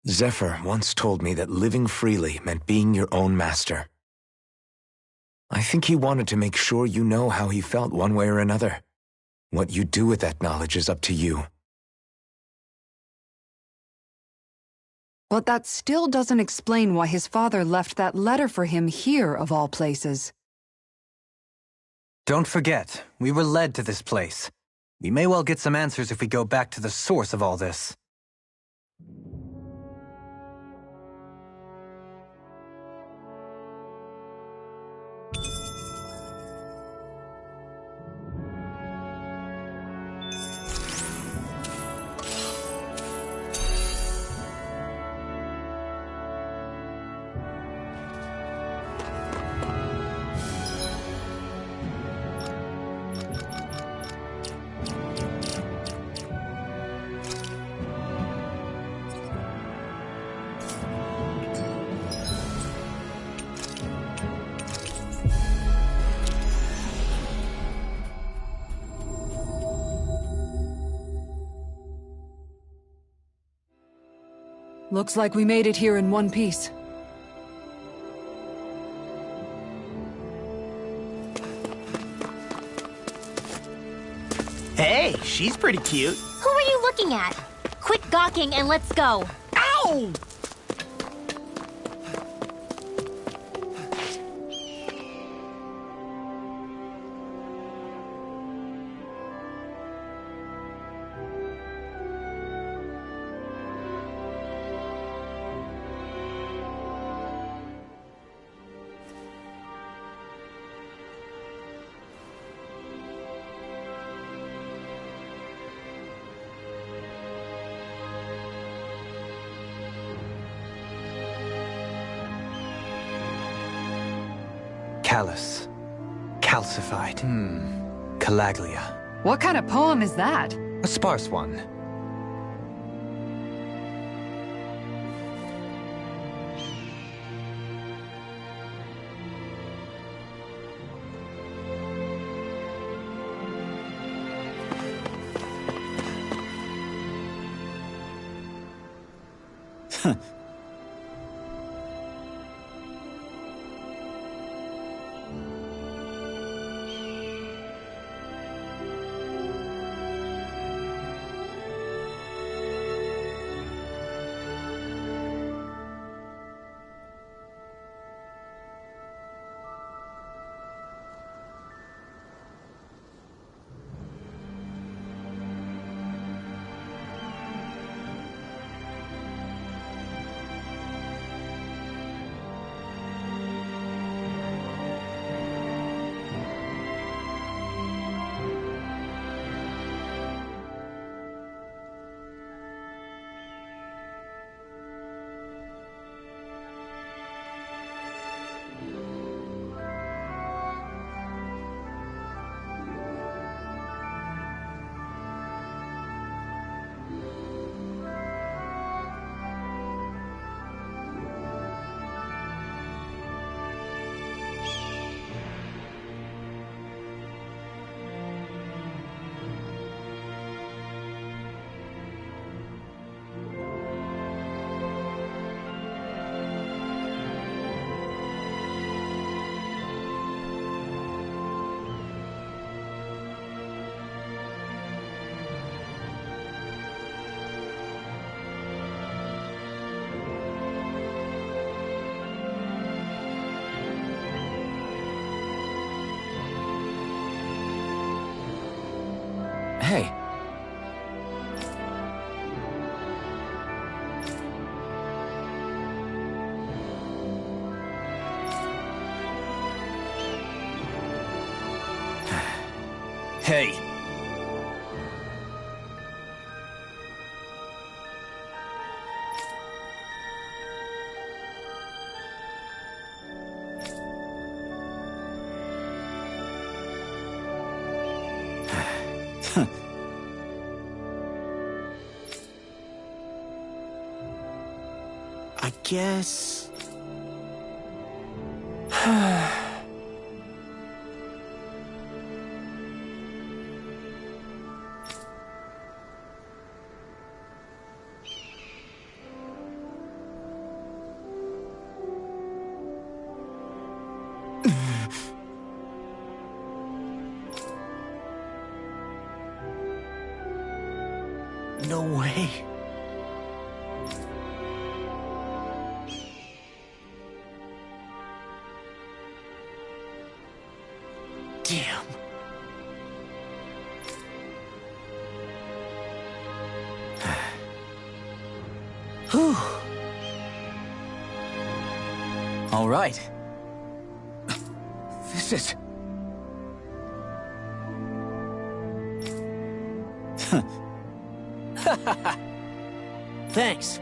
Zephyr once told me that living freely meant being your own master. I think he wanted to make sure you know how he felt one way or another. What you do with that knowledge is up to you. But that still doesn't explain why his father left that letter for him here, of all places. Don't forget, we were led to this place. We may well get some answers if we go back to the source of all this. Looks like we made it here in one piece. Hey, she's pretty cute. Who are you looking at? Quit gawking and let's go. Ow! Callous. Calcified. Calaglia. What kind of poem is that? A sparse one. Hey. Hey. I guess... No way. Damn. Whew. All right. This is... Thanks.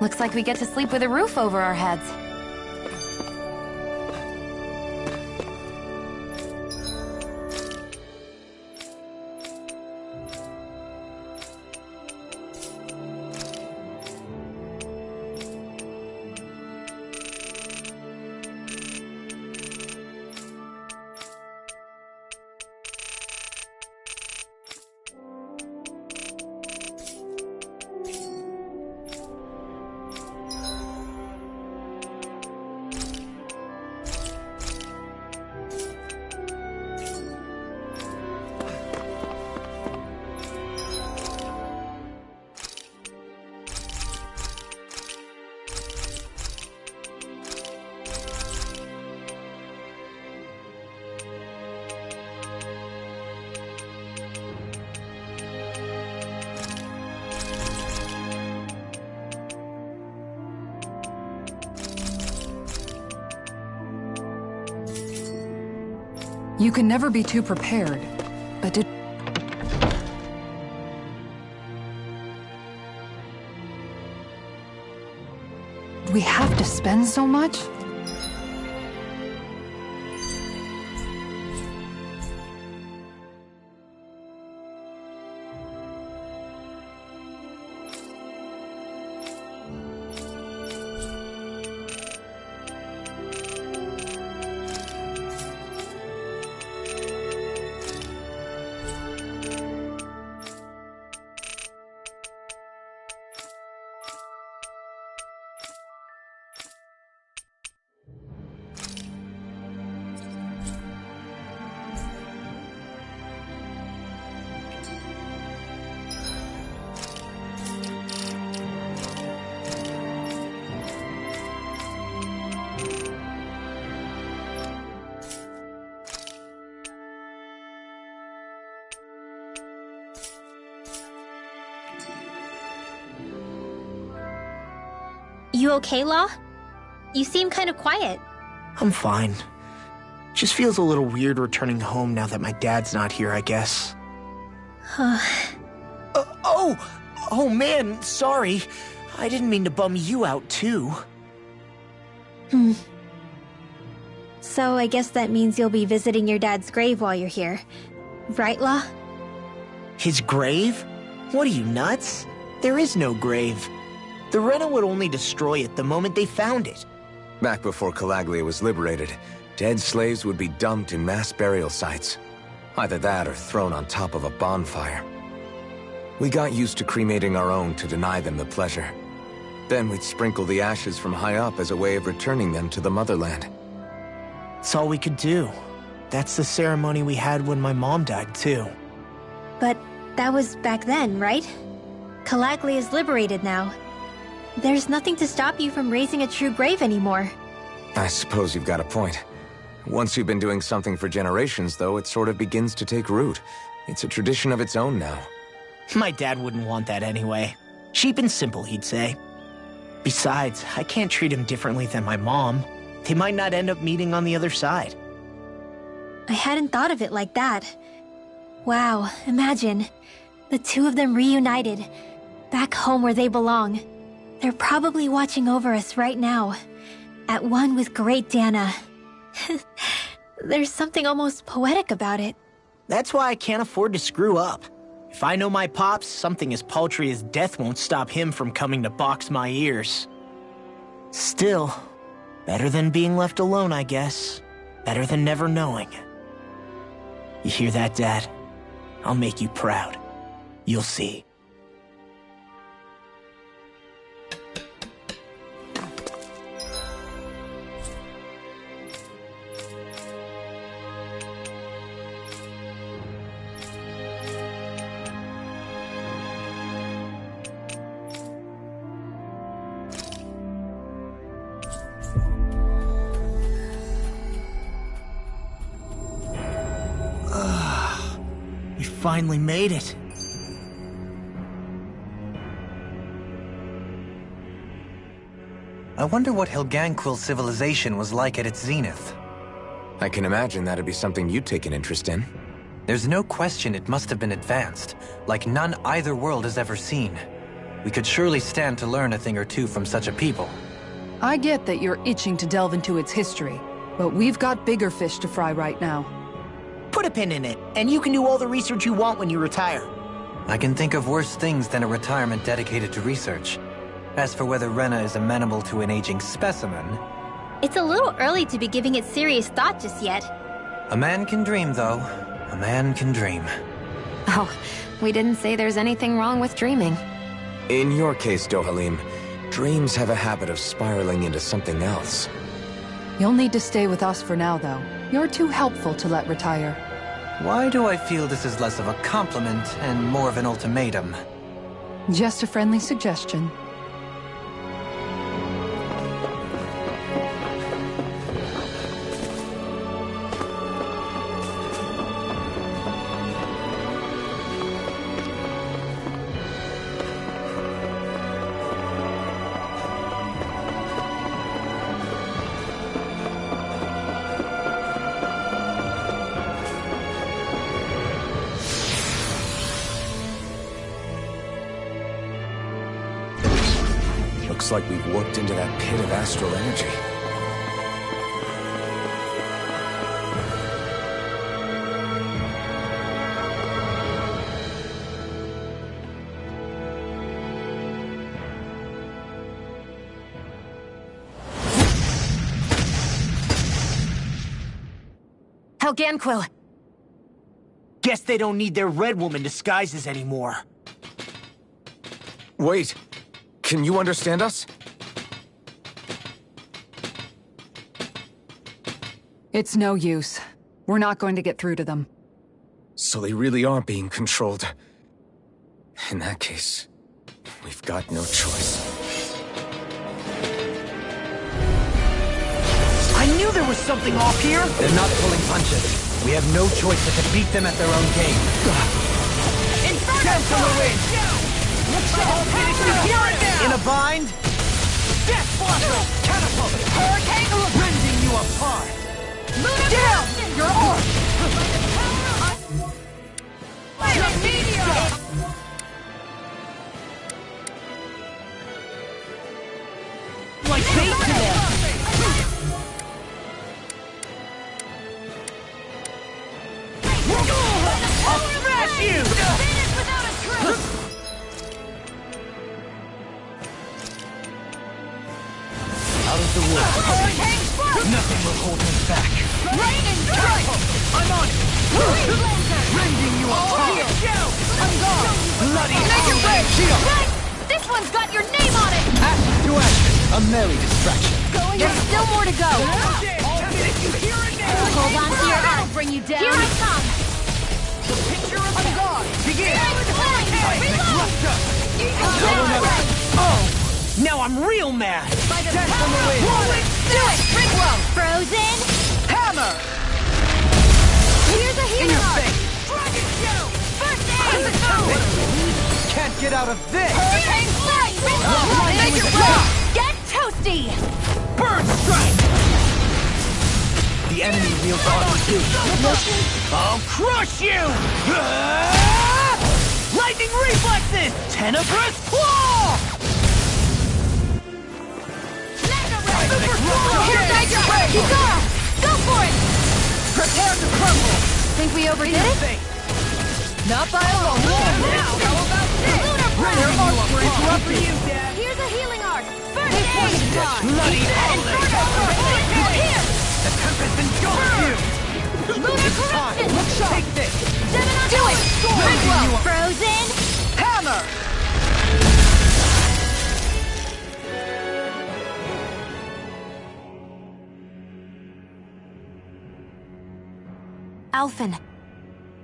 Looks like we get to sleep with a roof over our heads. You can never be too prepared. But did... we have to spend so much? You okay, Law? You seem kind of quiet. I'm fine. Just feels a little weird returning home now that my dad's not here, I guess. Oh man, sorry. I didn't mean to bum you out, too. So I guess that means you'll be visiting your dad's grave while you're here. Right, Law? His grave? What are you, nuts? There is no grave. The Rena would only destroy it the moment they found it. Back before Calaglia was liberated, dead slaves would be dumped in mass burial sites. Either that or thrown on top of a bonfire. We got used to cremating our own to deny them the pleasure. Then we'd sprinkle the ashes from high up as a way of returning them to the motherland. It's all we could do. That's the ceremony we had when my mom died, too. But that was back then, right? Calaglia is liberated now. There's nothing to stop you from raising a true grave anymore. I suppose you've got a point. Once you've been doing something for generations, though, it sort of begins to take root. It's a tradition of its own now. My dad wouldn't want that anyway. Cheap and simple, he'd say. Besides, I can't treat him differently than my mom. They might not end up meeting on the other side. I hadn't thought of it like that. Wow, imagine. The two of them reunited, back home where they belong. They're probably watching over us right now, at one with Great Dana. There's something almost poetic about it. That's why I can't afford to screw up. If I know my pops, something as paltry as death won't stop him from coming to box my ears. Still, better than being left alone, I guess. Better than never knowing. You hear that, Dad? I'll make you proud. You'll see. We finally made it. I wonder what Helganquil's civilization was like at its zenith. I can imagine that'd be something you'd take an interest in. There's no question it must have been advanced, like none either world has ever seen. We could surely stand to learn a thing or two from such a people. I get that you're itching to delve into its history, but we've got bigger fish to fry right now. Put a pin in it, and you can do all the research you want when you retire. I can think of worse things than a retirement dedicated to research. As for whether Rena is amenable to an aging specimen... It's a little early to be giving it serious thought just yet. A man can dream, though. A man can dream. Oh, we didn't say there's anything wrong with dreaming. In your case, Dohalim, dreams have a habit of spiraling into something else. You'll need to stay with us for now, though. You're too helpful to let retire. Why do I feel this is less of a compliment and more of an ultimatum? Just a friendly suggestion. Looks like we've warped into that pit of astral energy. Helganquil! Guess they don't need their Red Woman disguises anymore. Wait, can you understand us? It's no use. We're not going to get through to them. So they really are being controlled. In that case, we've got no choice. I knew there was something off here! They're not pulling punches. We have no choice but to beat them at their own game. Dance on the wing! I'll finish you here and now! In a bind? Death Blossom! Catapult! Hurricane! Rending you apart! Down! Your orb! Like bait to them! I'll smash you! Out of the woods. Nothing will hold me back. Rain and strike! I'm on it! Rending you apart! I'm gone! Bloody Make your way! shield! Right! This one's got your name on it! Action to action. A merry distraction. There's still more to go! I'll finish you here and now! Hold on to your arm! Bring you down! Here I come! The picture of I'm gone! Begin! Reload! Oh! Now I'm real mad! By the Death on the power wind! of Warwick! Do it! Ringwell! Frozen! Hammer! Here's a In healing your art! face! Dragon Show! First aid! Can't get out of this! Hurricane Strike! Ringwell! Make it rock! Get toasty! Bird strike! The enemy wields on too. I'll crush you! Lightning reflexes! Tenebrous claw! Here's Niger! Kikara! Go for it! Prepare to crumble! Think we overdid it? Not by a long now! How about this? Lunar Blast! We're interrupting you, Dad! Here's a healing art! First aid! Bloody hell! Here! The Tempest engulfs you! Lunar Corruption! Take this! Do it! Ringwell! Frozen! Hammer! Alphen,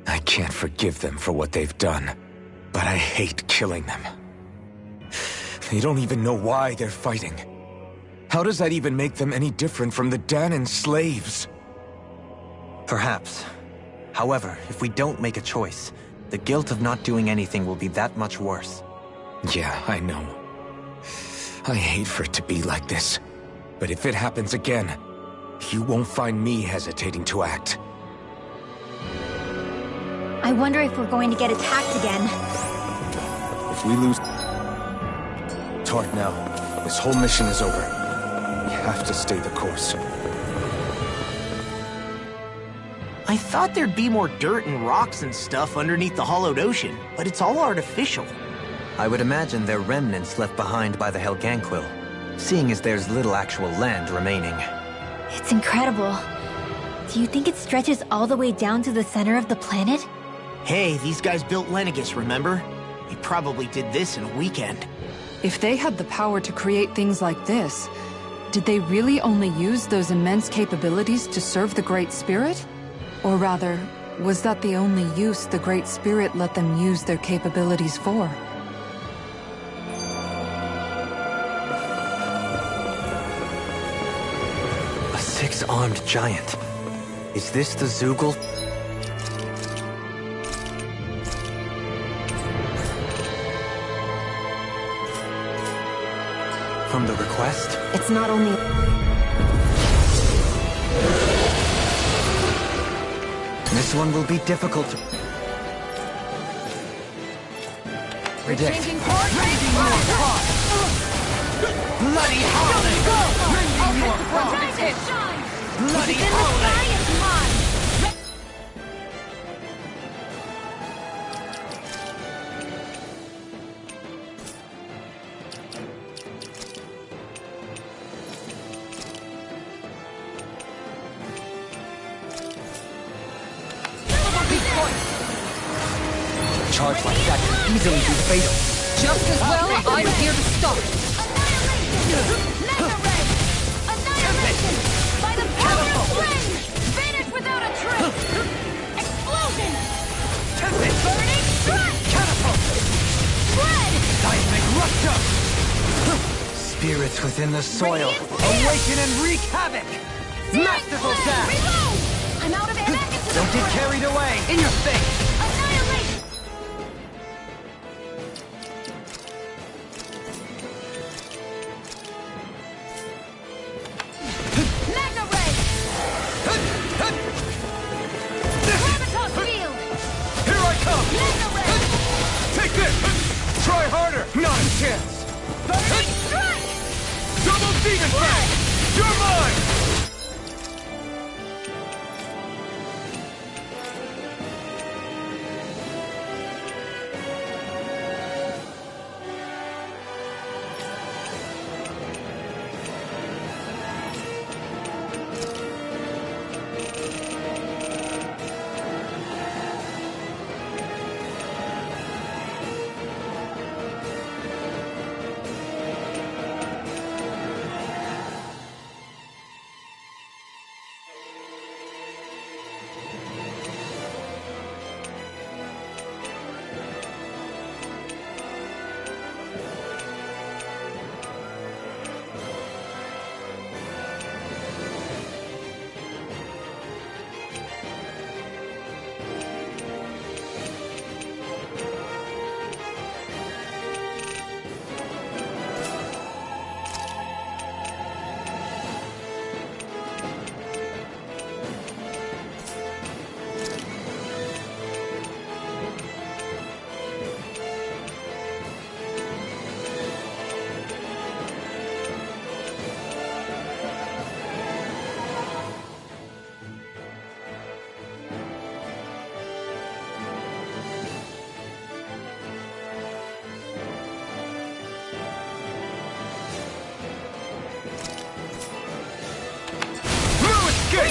I can't forgive them for what they've done, but I hate killing them. They don't even know why they're fighting. How does that even make them any different from the Danon slaves? Perhaps. However, if we don't make a choice, the guilt of not doing anything will be that much worse. Yeah, I know. I hate for it to be like this. But if it happens again, you won't find me hesitating to act. I wonder if we're going to get attacked again. If we lose Tart now, this whole mission is over. We have to stay the course. I thought there'd be more dirt and rocks and stuff underneath the hollowed ocean, but it's all artificial. I would imagine they're remnants left behind by the Helganquil, seeing as there's little actual land remaining. It's incredible. Do you think it stretches all the way down to the center of the planet? Hey, these guys built Lenegis, remember? They probably did this in a weekend. If they had the power to create things like this, did they really only use those immense capabilities to serve the Great Spirit? Or rather, was that the only use the Great Spirit let them use their capabilities for? A six-armed giant. Is this the Zoogle? From the request? it's not only... This one will be difficult to predict. Bloody howling! I'll You hit are the wrong. protected shine! Bloody In the sky howling! is mine! Charge like that can easily be fatal. Just as well, I'm here to stop. Annihilation! Mega ray! Annihilation! By the power of flame! Vanish without a trace! Explosion! Burning strike! Catapult! Spread! Seismic rupture! Spirits within the soil, awaken and wreak havoc! Masterful Flame! dash! Reload! I'm out of air. Back into the Don't get front. carried away! In your face! Annihilate! Mega ray! Graviton field! Here I come! Mega ray! Take this! Try harder! Not a chance! Burning strike! Double demon fang! You're mine!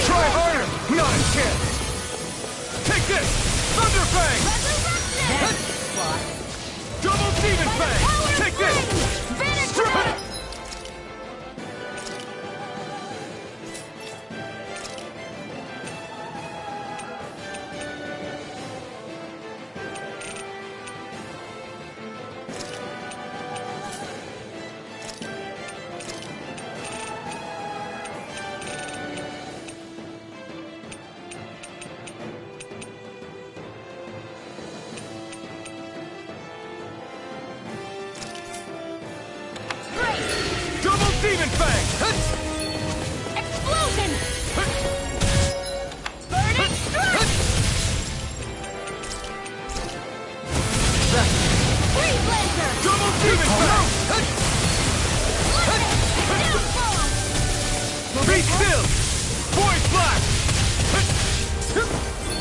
Try harder! Not a chance! Take this! Thunder Fang! Double Demon Fang! Take this! Strip it! Double Demon Fang! Explosion! Burning strike! Freeze laser! Double Demon Fang! Downfall! Be still! Void Blast!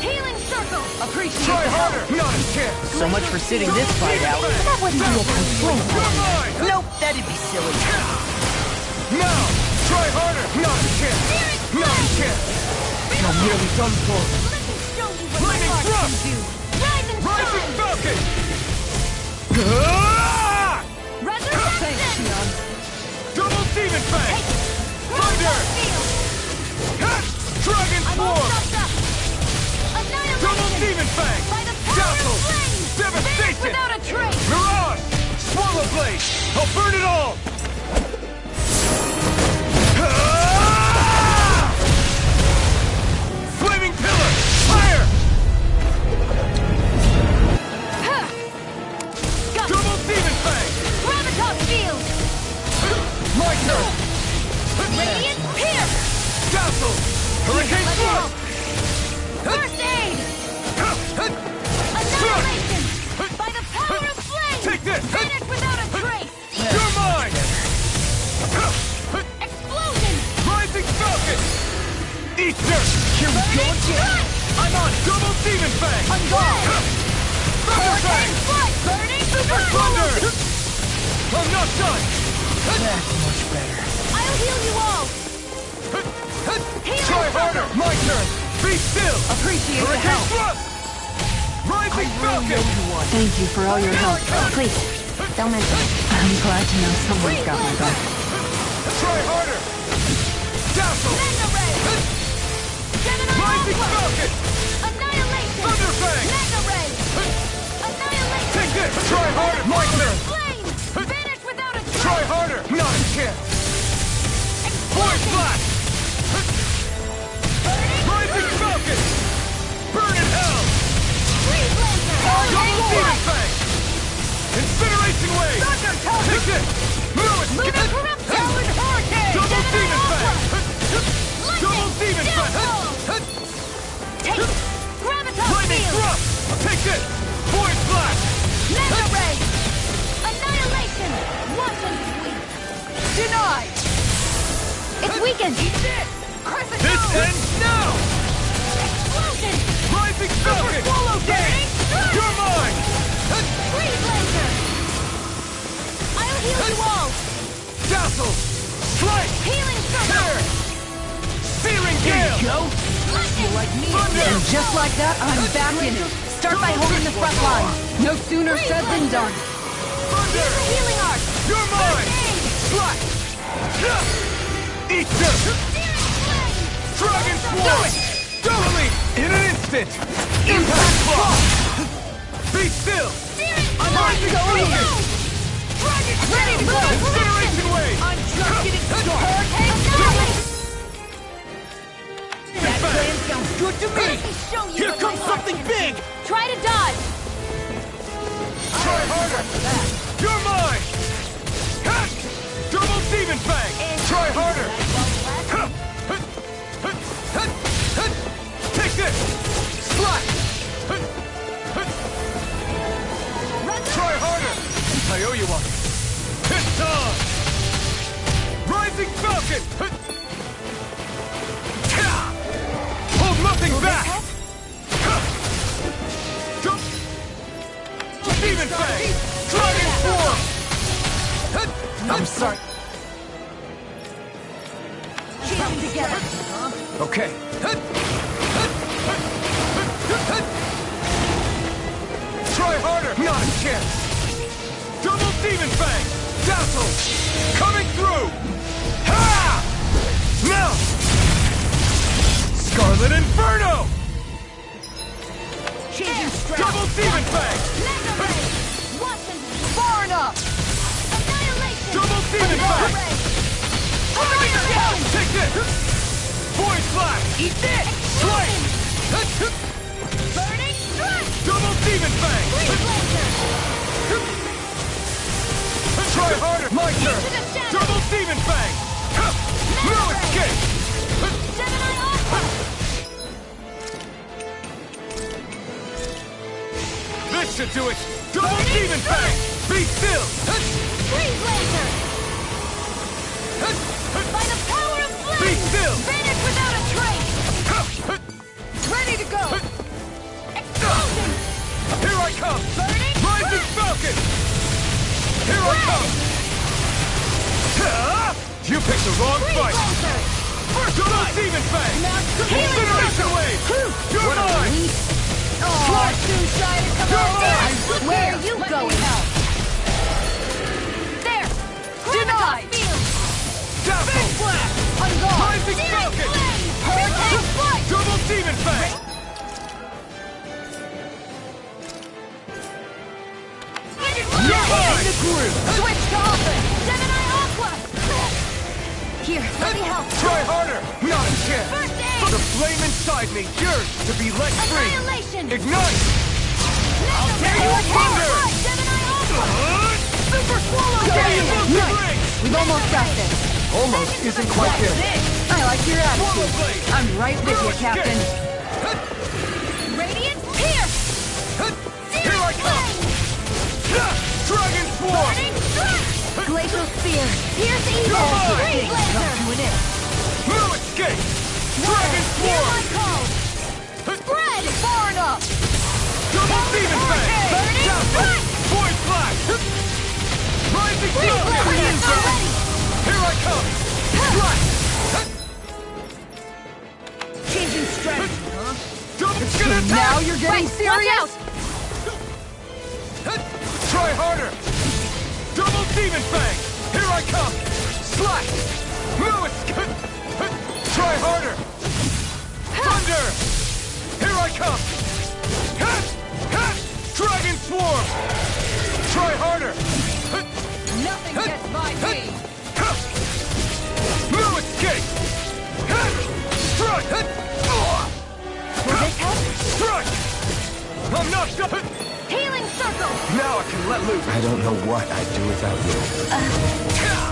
Healing circle! Appreciate Try the help. harder! Not a chance! So much for sitting this fight out. That wouldn't be a complaint. You're mine! Nope, that'd be silly. Now! Try harder! Not a chance! Not a chance! I'm nearly done for. Let me show you what my Lightning heart Thrust! can do! Rise and Rising shine! Falcon! Ah! Resurrection! Double Demon Fang! Thunder! Ha! Dragon I'm all Sword! sucked up! Annihilation! Double Demon Fang! By the power Dazzle! of flame! Vanish Devastation! without a trace! Mirage! Swallow Blade! I'll burn it all! Ah! Flaming Pillar! Fire! Double Demon Fang! Graviton field! My turn! Radiant pierce! Dazzle! Hurricane Let me help! Thrust! First aid! Annihilation! By the power of flame! Take this! Vanish without a trace! You're mine! gone! Thunderfang! Burning Super Thunder! I'm not done! That's much better. I'll heal you all! Try harder! My turn! Be still! Appreciate the Hurricane help. thrust! Rising Falcon! Thank you for all your help. Please, don't mention it. I'm glad to know someone's got my back. Try harder! Dazzle! Mega Ray! Gemini Rising Aqua! Falcon! Annihilation! Thunderfang! Mega Ray! Annihilation! Take this! Try harder! My turn! Flame! Vanish without a Try trace! harder! Not a chance! Void Blast! Rising Falcon! Burn in hell! Freeze Laser! Double Demon Fang! Incineration Wave! Thunder Touch! Take this! Move it! Lunar Corruption! Talon Hurricane! Double Gemini Demon Aqua! Fang! Double Demon Shield Fang! Take it! Graviton Lightning Field! Thrust! Take this! Void Blast! Mega Ray! Annihilation! Watch and sweep! Denied! It's weakened! Crescent This Moon! ends now! Explosion! Rising Falcon! Swallow Day! You're mine! Freeze Laser! I'll heal you all! Dazzle! Strike! Healing Tear! Circle! Searing Gale! Lightning! Like me. Thunder! And just like that, I'm back in it. Start by holding the front line. No sooner said than done. Thunder! Use the healing art! You're mine! First aid! Strike! Eat this! Searing Flame! Dragon Do Swarm! it! Doubling! In an instant! Impact Block! Be still! Searing Rising Flame! Falcon! Dragon ready to go! Incineration Wave! I'm just getting started! Hurricane Annihilate! That plan sounds good to me. Let me show you Here what comes my something big. Try to dodge! Try harder! You're mine! Ha! Double Demon Fang! Try harder! Take this! Slash! Try harder! I owe you one. It's on! Rising Falcon! Hold nothing back! Demon Fang! Dragon Swarm! I'm sorry. Keep them together! Okay. Try harder! Not a chance! Double Demon Fang! Dazzle! Coming through! Ha! Now! Scarlet Inferno! Changing strap! Double Demon Fang! Mega Ray! Watch and Far enough! Annihilation! Double Demon Mega Fang! Ray! Fire down! Take this! Void Blast! Eat this! Strike! Burning Strike! Double Demon Fang! Freeze Laser! Try harder! My turn! Into the shadows! Double Demon Fang! No escape! Gemini Aqua! This should do it! Double Demon Fang! Be still! Freeze Laser! By the power of flame! Be still! Vanish without a trace! Ready to go! Explosion! Here I come! Burning Rising Falcon! Here I come! You picked the wrong Freeze fight! Laser! Double Demon Fang! Incineration Wave! You're mine! Strike! Too shy to come You're over! mine! Where are you going? There! Denied! Field! Dazzle! On guard! Rising Searing Falcon! Flame! Hurricane Flight! Double Demon Fang! You're mine! Switch to offense! Gemini Aqua! Here, let me help! Try harder! Not a chance! First aid! The flame inside me yearns to be let free! Annihilation! Ignite! I'll tear you apart! Gemini Aqua! Super Swallow Day! Nice. We've almost got this. Almost isn't quite there. I like your Swallow attitude. Blade! I'm right with you, Captain. Radiant Pierce! Here I come! Dragon Swarm! Burning Strike! Glacial Spear! Pierce Evil! You're mine! Freeze Laser! No escape! Dragon Hear Swarm! my call! Spread! Far enough! Demon Fang! Down! Void Blast! Rising Falcon! Here I come! Strike! Changing strategy, huh? Double skin attack! Now you're getting serious? Try harder! Double Demon Fang! Here I come! Slash! No escape! Try harder! Thunder! Here I come! Dragon Swarm! Try harder! Nothing gets by me! No escape! Strike! Will this help? Strike! I'm not done! Healing circle! Now I can let loose! I don't know what I'd do without you.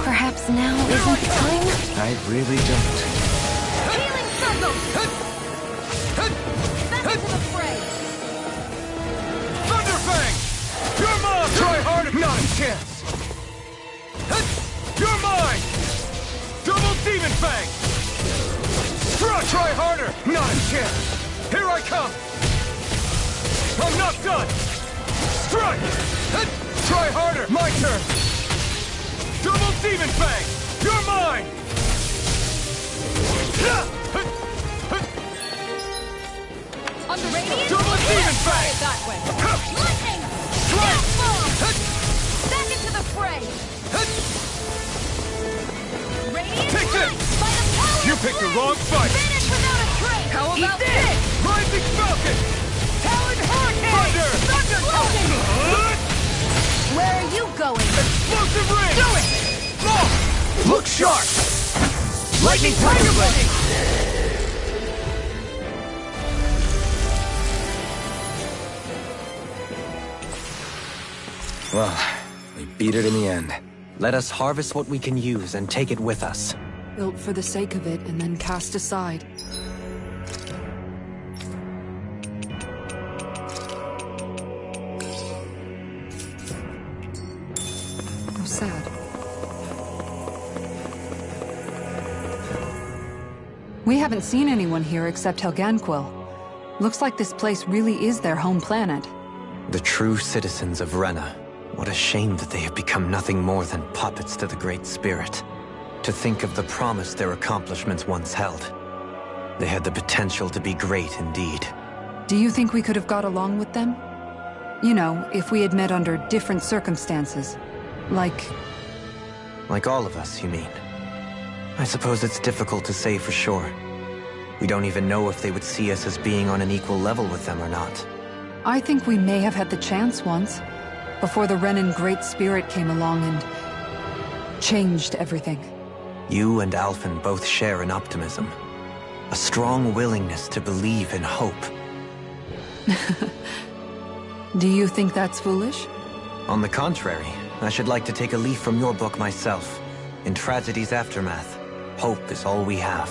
Perhaps now isn't the time? I really don't. Healing circle! Back into the fray! Thunder Fang! You're mine! Try harder! Not a chance! You're mine! Double Demon Fang! Strike! Try harder! Not a chance! Here I come! I'm not done! Strike! Try harder! My turn! Double Demon Fang! You're mine! Under radiant? Double Demon Fang! That way! Lightning! Strike! Gas back into the fray! Radiant Take this! strike by the power You of picked the flame! wrong fight! Finish without a trace! How about Eat this? Rising Falcon! Talon Hurricane! Thunder! Thunder Token! Where are you going? Explosive ring! Do it! Look sharp! Lightning Tiger Blade! Well, we beat it in the end. Let us harvest what we can use and take it with us. Built for the sake of it and then cast aside. How sad. We haven't seen anyone here except Helganquil. Looks like this place really is their home planet. The true citizens of Rena. What a shame that they have become nothing more than puppets to the Great Spirit. To think of the promise their accomplishments once held. They had the potential to be great indeed. Do you think we could have got along with them? You know, if we had met under different circumstances. Like all of us, you mean? I suppose it's difficult to say for sure. We don't even know if they would see us as being on an equal level with them or not. I think we may have had the chance once, before the Renan Great Spirit came along and changed everything. You and Alphen both share an optimism. A strong willingness to believe in hope. Do you think that's foolish? On the contrary, I should like to take a leaf from your book myself. In tragedy's aftermath, hope is all we have.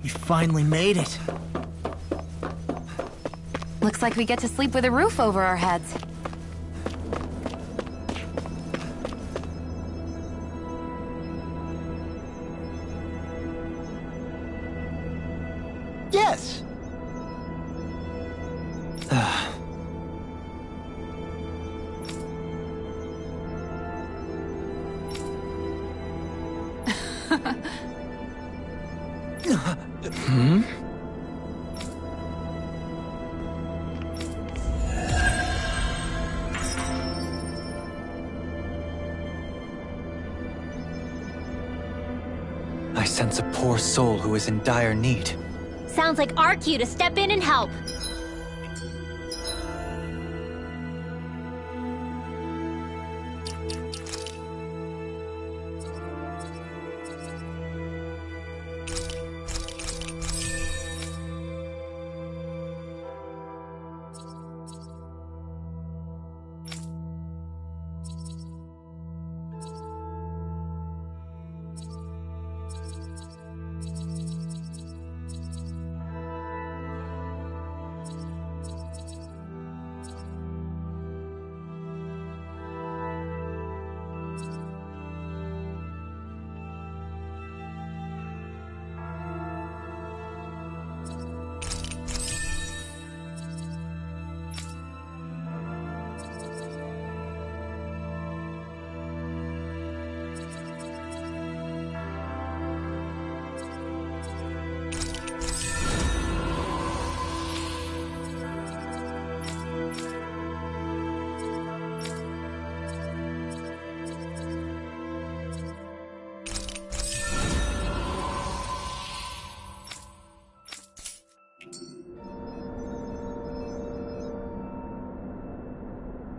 You finally made it. Looks like we get to sleep with a roof over our heads. Yes. I sense a poor soul who is in dire need. Sounds like our cue to step in and help.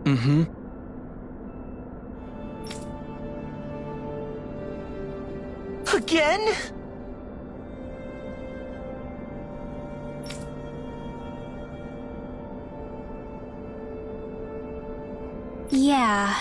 Mm-hmm. Again? Yeah.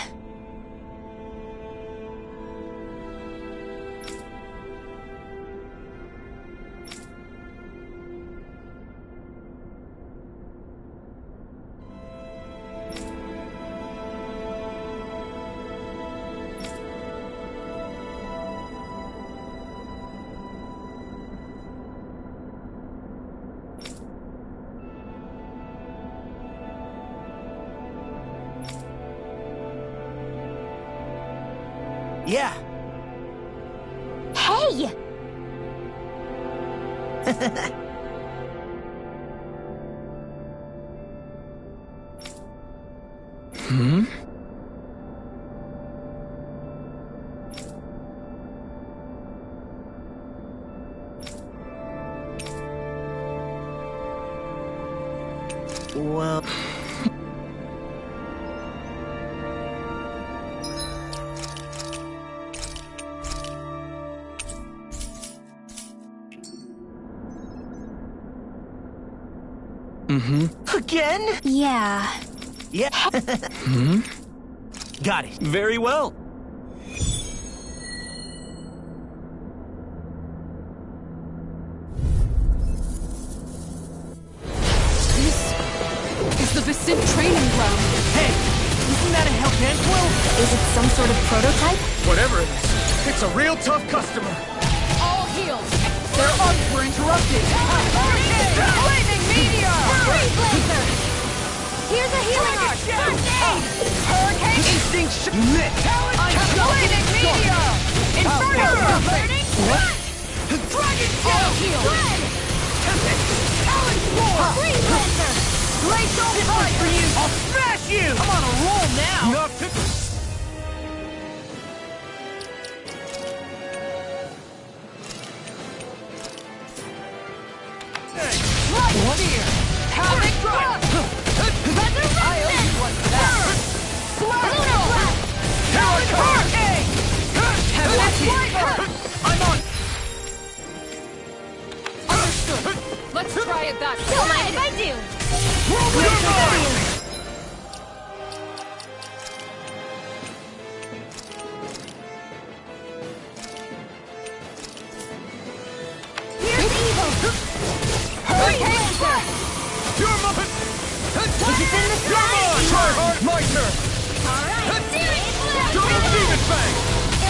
Yeah. Hey! Hmm? Well... Mm-hmm. Again? Yeah. Yeah. Hmm? Got it. Very well. This is the Vicent training ground. Hey, isn't that a Helpantwell? Is it some sort of prototype? Whatever it is, it's a real tough customer. All heals. Their arms were interrupted. Flaming meteor! Freeze laser! Here's a healing arc! First aid! Hurricane! Instinct lit! Flaming meteor! Inferno! Burning! Dragon All healed! Talon Spore! Freeze laser! Glacial This one's for you! I'll smash you! I'm on a roll now! Not to... What here? Havoc Thrust! I owe you one for that! Lunar Blast! Talon Hurricane! I'm on! Understood. Let's try it that way. Don't mind if I do! Here's evil! Hurricane Thrust! You're mine! If it's in the You're sky! mine! Try hard, my turn! Alright, Series Blast! Double Demon Fang!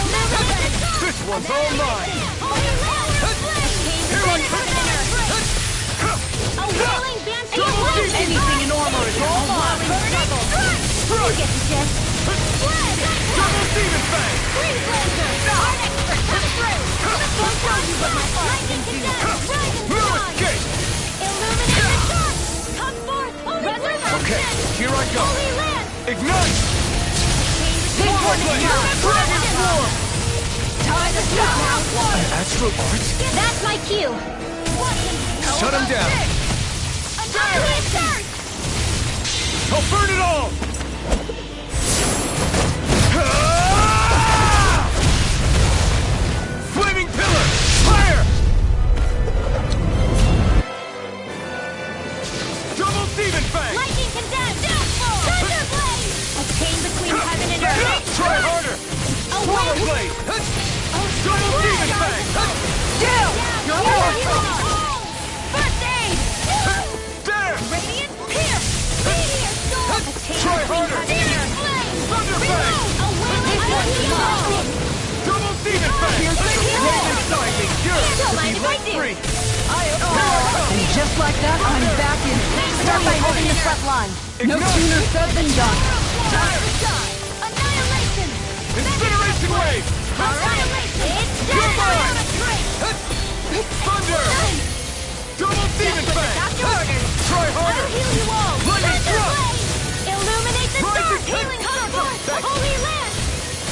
Illuminate! This one's all mine! Here I come! A whirling band of Anything in armor is all mine! You get the gist. Fled! Double Demon Fang! Freeze laser! Our next come through! Okay, here I go. Holy Land! Ignite! Big Forward one blade! now! Dragon Swarm! Time to stop now! Astral Art? That's my cue. Shut him down! Annihilation! I'll burn it all! Flaming Pillar! Fire! Double Demon Fang! Lightning condemned! Downfall! Thunderblade! A chain between heaven and earth! Try harder! Swallow Blade! Double Demon Fang! Down! First aid! There! Radiant Pierce! Meteor Storm! A chain Try between harder! heaven and earth! Thunder Fang! A wailing lightning! Double Demon Fang! Wave inside me! Yours Don't to mind be if I light do. free! And just like that, I'm back in. Start by holding the front line. No Ignite! sooner said than done. Time to die! Annihilation! Incineration Wave! Annihilation! It's You're death mine! on a train! Thunder! Double Demon Fang! Doctor orders! Try I'll harder! heal you all! Lightning Thunder thrust! Blade! Illuminate the dark! Rising- Healing circle! Back. Holy Land!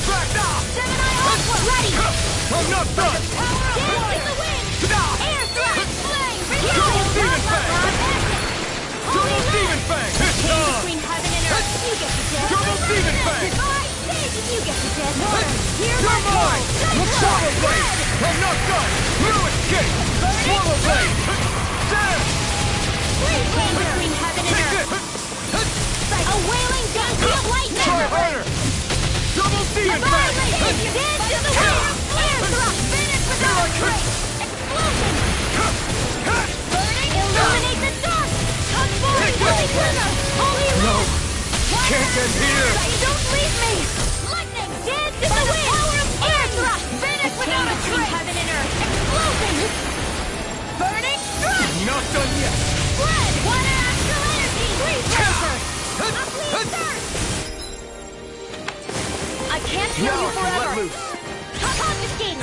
Back now! Gemini Aqua! Ready! I'm not done! Power of Dance in the wind! Air thrust! Flame! Double Demon Fang! Holy Double Land! Demon Fang! It's Chain on! between heaven and earth! You get the death! Double Demon Fang! Divine Sage! You get the death! Here You're I go! mine! Swallow Blade! I'm not done! No escape! Swallow Blade! Damn! Chain between heaven and Take earth! this! A wailing daisy of lightning! Try harder! Double Demon Fang! Annihilation! Dance in the wind! Air thrust! Finish without a trace! Explosion! Burning! Illuminate the dark! Come forward! Holy Glimmer! Holy No! Land! Can't get here! Don't leave me! Lightning! Dance in the wind! Air thrust! Finish without a trace! Heaven and earth! Explosion! Burning strike! Not done yet! Spread! One astral energy! Freeze Racer! I can't heal Now you I can let forever! loose! Confiscating!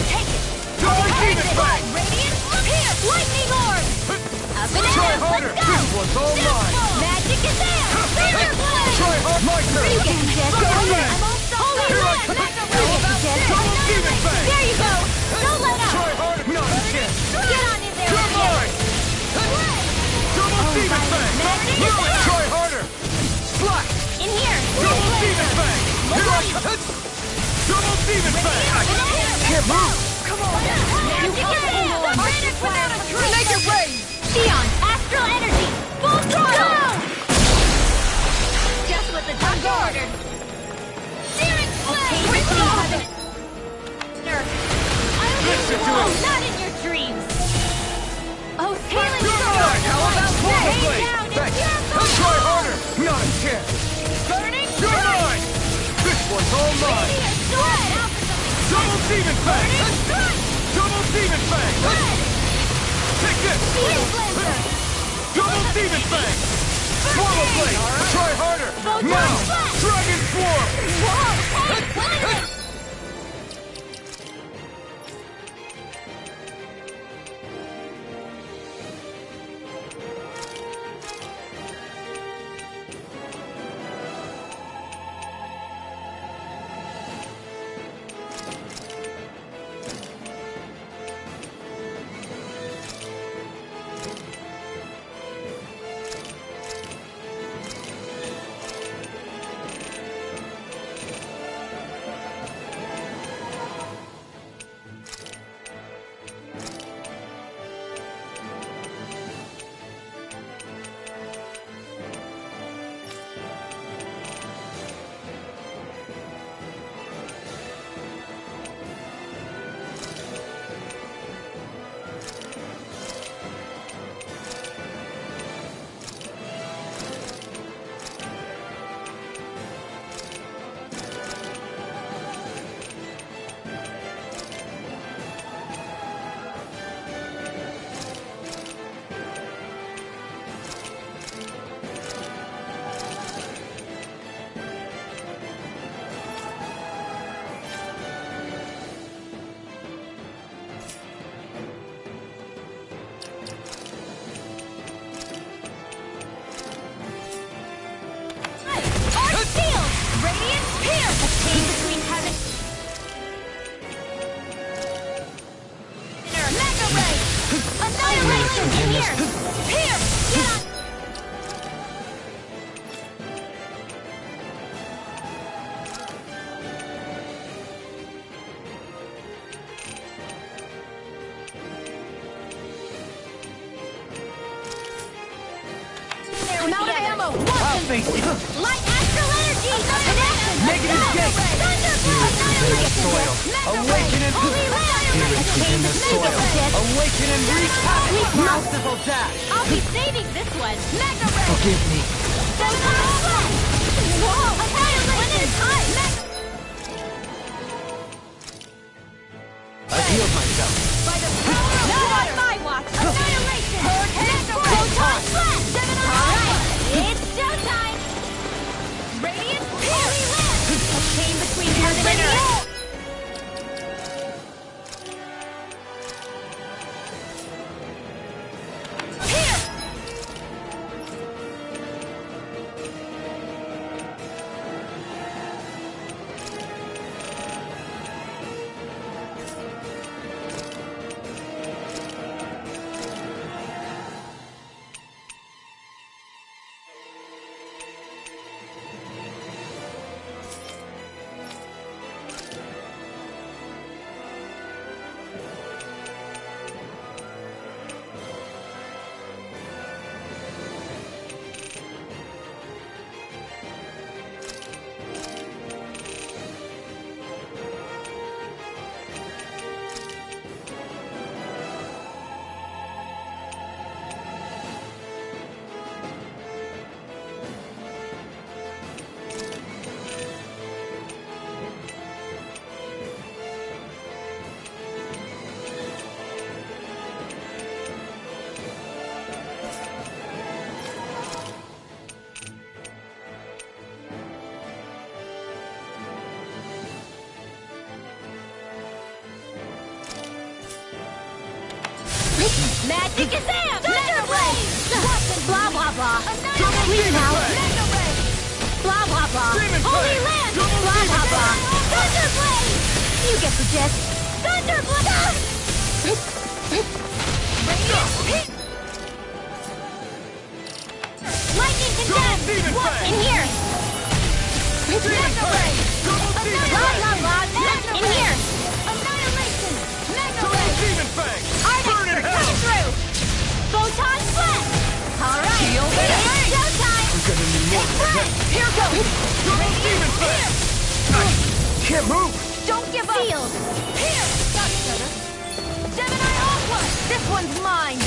Take it! Double Demon Fang! Radiant! Here! Lightning orb! Up and Try at 'em! harder! Let's go! This one's all mine! Magic is there! Thunder Blade! Try hard! My turn! You get the death! Thunder Blade! I'm all Holy Here I Land! come! That's a How about death! Double Demon Fang! There you go! Don't let up! Try harder! Not a chance! Get on in there! You're mine! Double Demon Fang! Magic is Lily, there! try harder! Slack! In here! Double Demon Fang! Here I come! Double Demon Fang! Can't move! Come on! Magic is there! Finish without a trace! Make it rain! Sion! Astral energy! Full throttle! Go! Just what the doctor ordered! Searing flame! This should do it! Not in your dreams! Oh, healing You're sword! mine! How about Swallow Stay Blade? down! Thanks! It's your Try fault! harder! Not a chance! Burning You're strike! mine! This one's all mine! Meteor sword! Double Demon Fang! Burning strike! Double Demon Fang! Take this! Field Lancer! Double Demon Fang! Swallow Blade! Try harder! Full Now! blast! Dragon Swarm! Whoa! Hey! Lightning! Here! Here! Get on! I'm out of ammo! I'll face it. Light astral energy! Connection! Negative gate. Thunderblood! Prepare the soil. Awaken and Holy land! spirits within the soil. Awaken and wreak havoc. Merciful dash. I'll be saving this one! Mega Ray! Forgive me. Whoa! Annihilation! I've healed myself. By the power of not on my watch! Annihilation! Proton Blast! Alright, it's showtime! Radiant Holy Land! A chain between heaven and earth! Here! Magic is out! Thunder Blaze! Blah, blah, blah. Leave now. Blah, blah, blah. Holy Land! Blah, blah, blah. Thunder Blaze! You get the gist. Thunder Blaze! Radiant Lightning condemned! What's in here? Mega Ray! Blah, blah, blah. In here! Annihilation! Mega Ray! Arctic coming through! Photon Blast! Alright! It's showtime! It's here goes! Radiant here! Can't move. Don't give up! Sealed! Here! Got stutter! Gemini Aqua! This one's mine!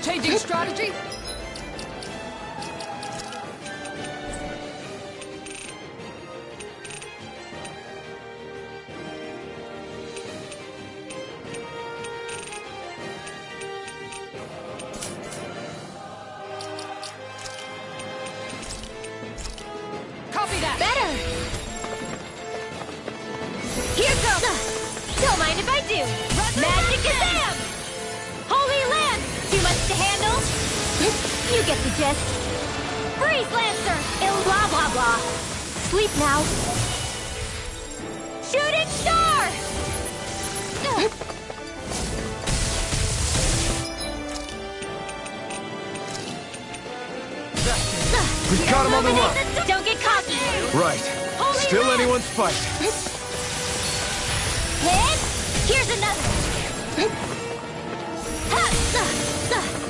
Changing strategy? Copy that! Better! Here goes! Don't mind if I do! Magic is am! Holy Land! Too much to handle? You get the gist. Freeze Lancer! Blah blah blah. Sleep now. Shooting Star! We've got him on the run. Don't get cocky! Right. Holy Still Land! anyone's fight. Hit! Here's another!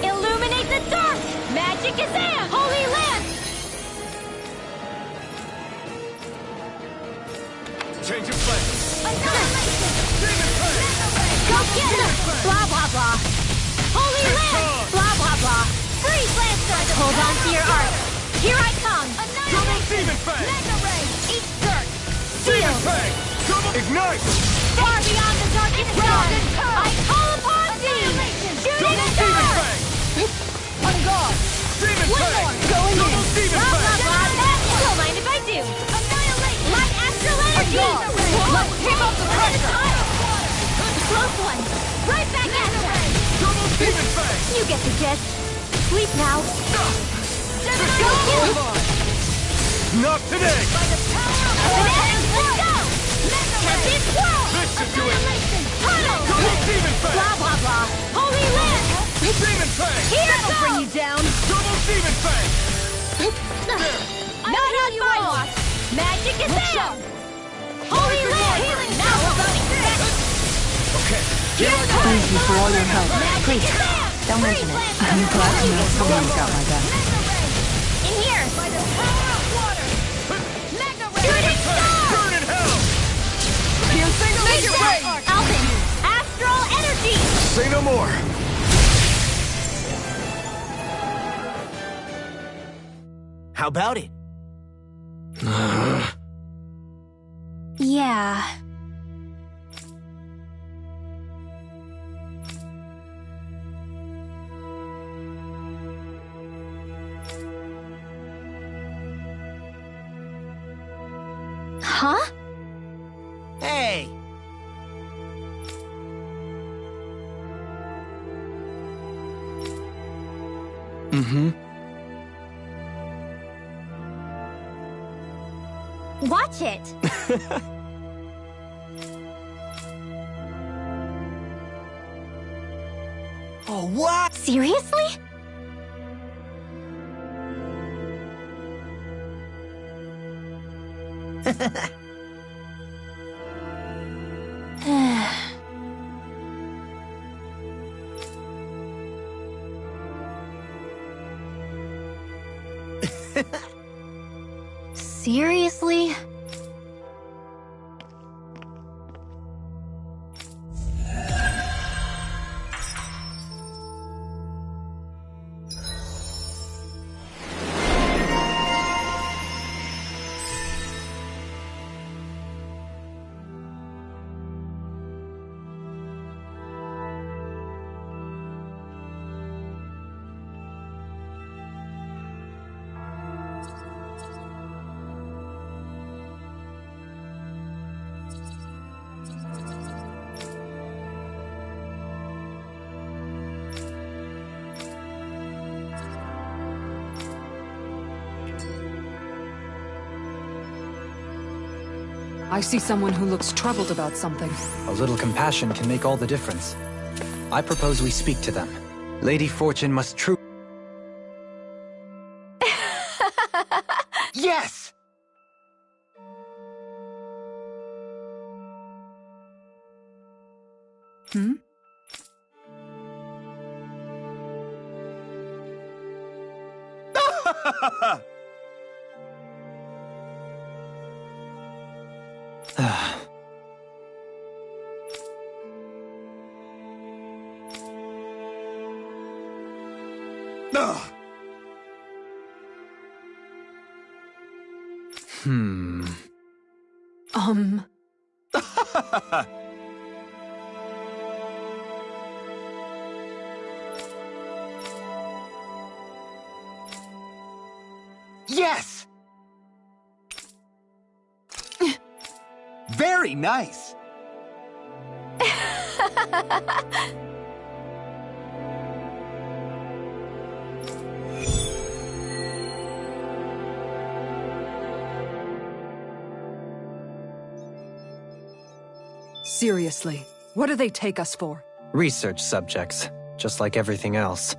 Illuminate the dark! Magic is in! Holy Land! Change of plans. Annihilation! Demon Plague! Go get her! Blah, blah, blah. Holy Land! Blah, blah, blah. Freeze Lancer! Hold on to your arc. Here I come! Double Demon Fang! Mega Ray! Eat dirt! Demon Shield! Fang! Double Ignite! Far beyond the darkest dawn! I call upon thee! Shooting Double Demon star! Fang! On guard! Demon One Fang! more! Going in! Double Demon Blah, blah, Fang! blah! Don't mind if I do! Annihilate! Light astral energy! Let's keep up the pressure! Close one! Right back at you! Double Demon Fang! You get the gist. Sleep now. Not today! Let's go! Tempest Swirl! This should do it! Tunnel! Double Demon Fang! Blah, blah, blah. Holy Land! Demon Fang! Here That'll goes! bring you down. Double Demon Fang! Not how you want! Magic is out! Holy Land! Now we're going back! Okay, Thank you for all your help. Please, don't mention it. I'm glad to know someone's got my back. In here! By the power of water! Shooting star! burn in hell! Major Ray! Alvin! Astral energy! Say no more! How about it? Yeah. Huh? Hey! Mm-hmm. Watch it! Oh, what? Seriously? Seriously? I see someone who looks troubled about something. A little compassion can make all the difference. I propose we speak to them. Lady Fortune must truly... Yes! Hmm? Hmm. Yes! Very nice! Seriously, what do they take us for? Research subjects, just like everything else.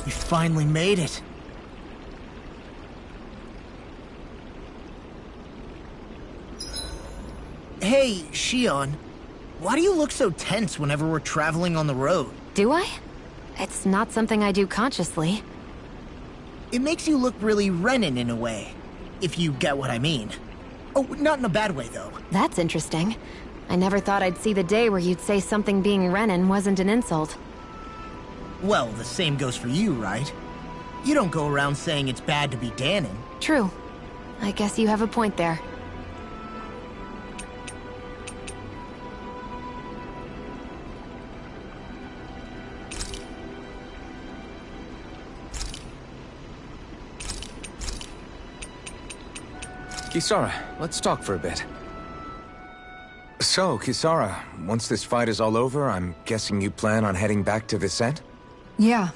You finally made it. Hey, Shion. Why do you look so tense whenever we're traveling on the road? Do I? It's not something I do consciously. It makes you look really Renin in a way, if you get what I mean. Oh, not in a bad way, though. That's interesting. I never thought I'd see the day where you'd say something being Renin wasn't an insult. Well, the same goes for you, right? You don't go around saying it's bad to be Danon. True. I guess you have a point there. Kisara, let's talk for a bit. So, Kisara, once this fight is all over, I'm guessing you plan on heading back to Vicente? Yeah.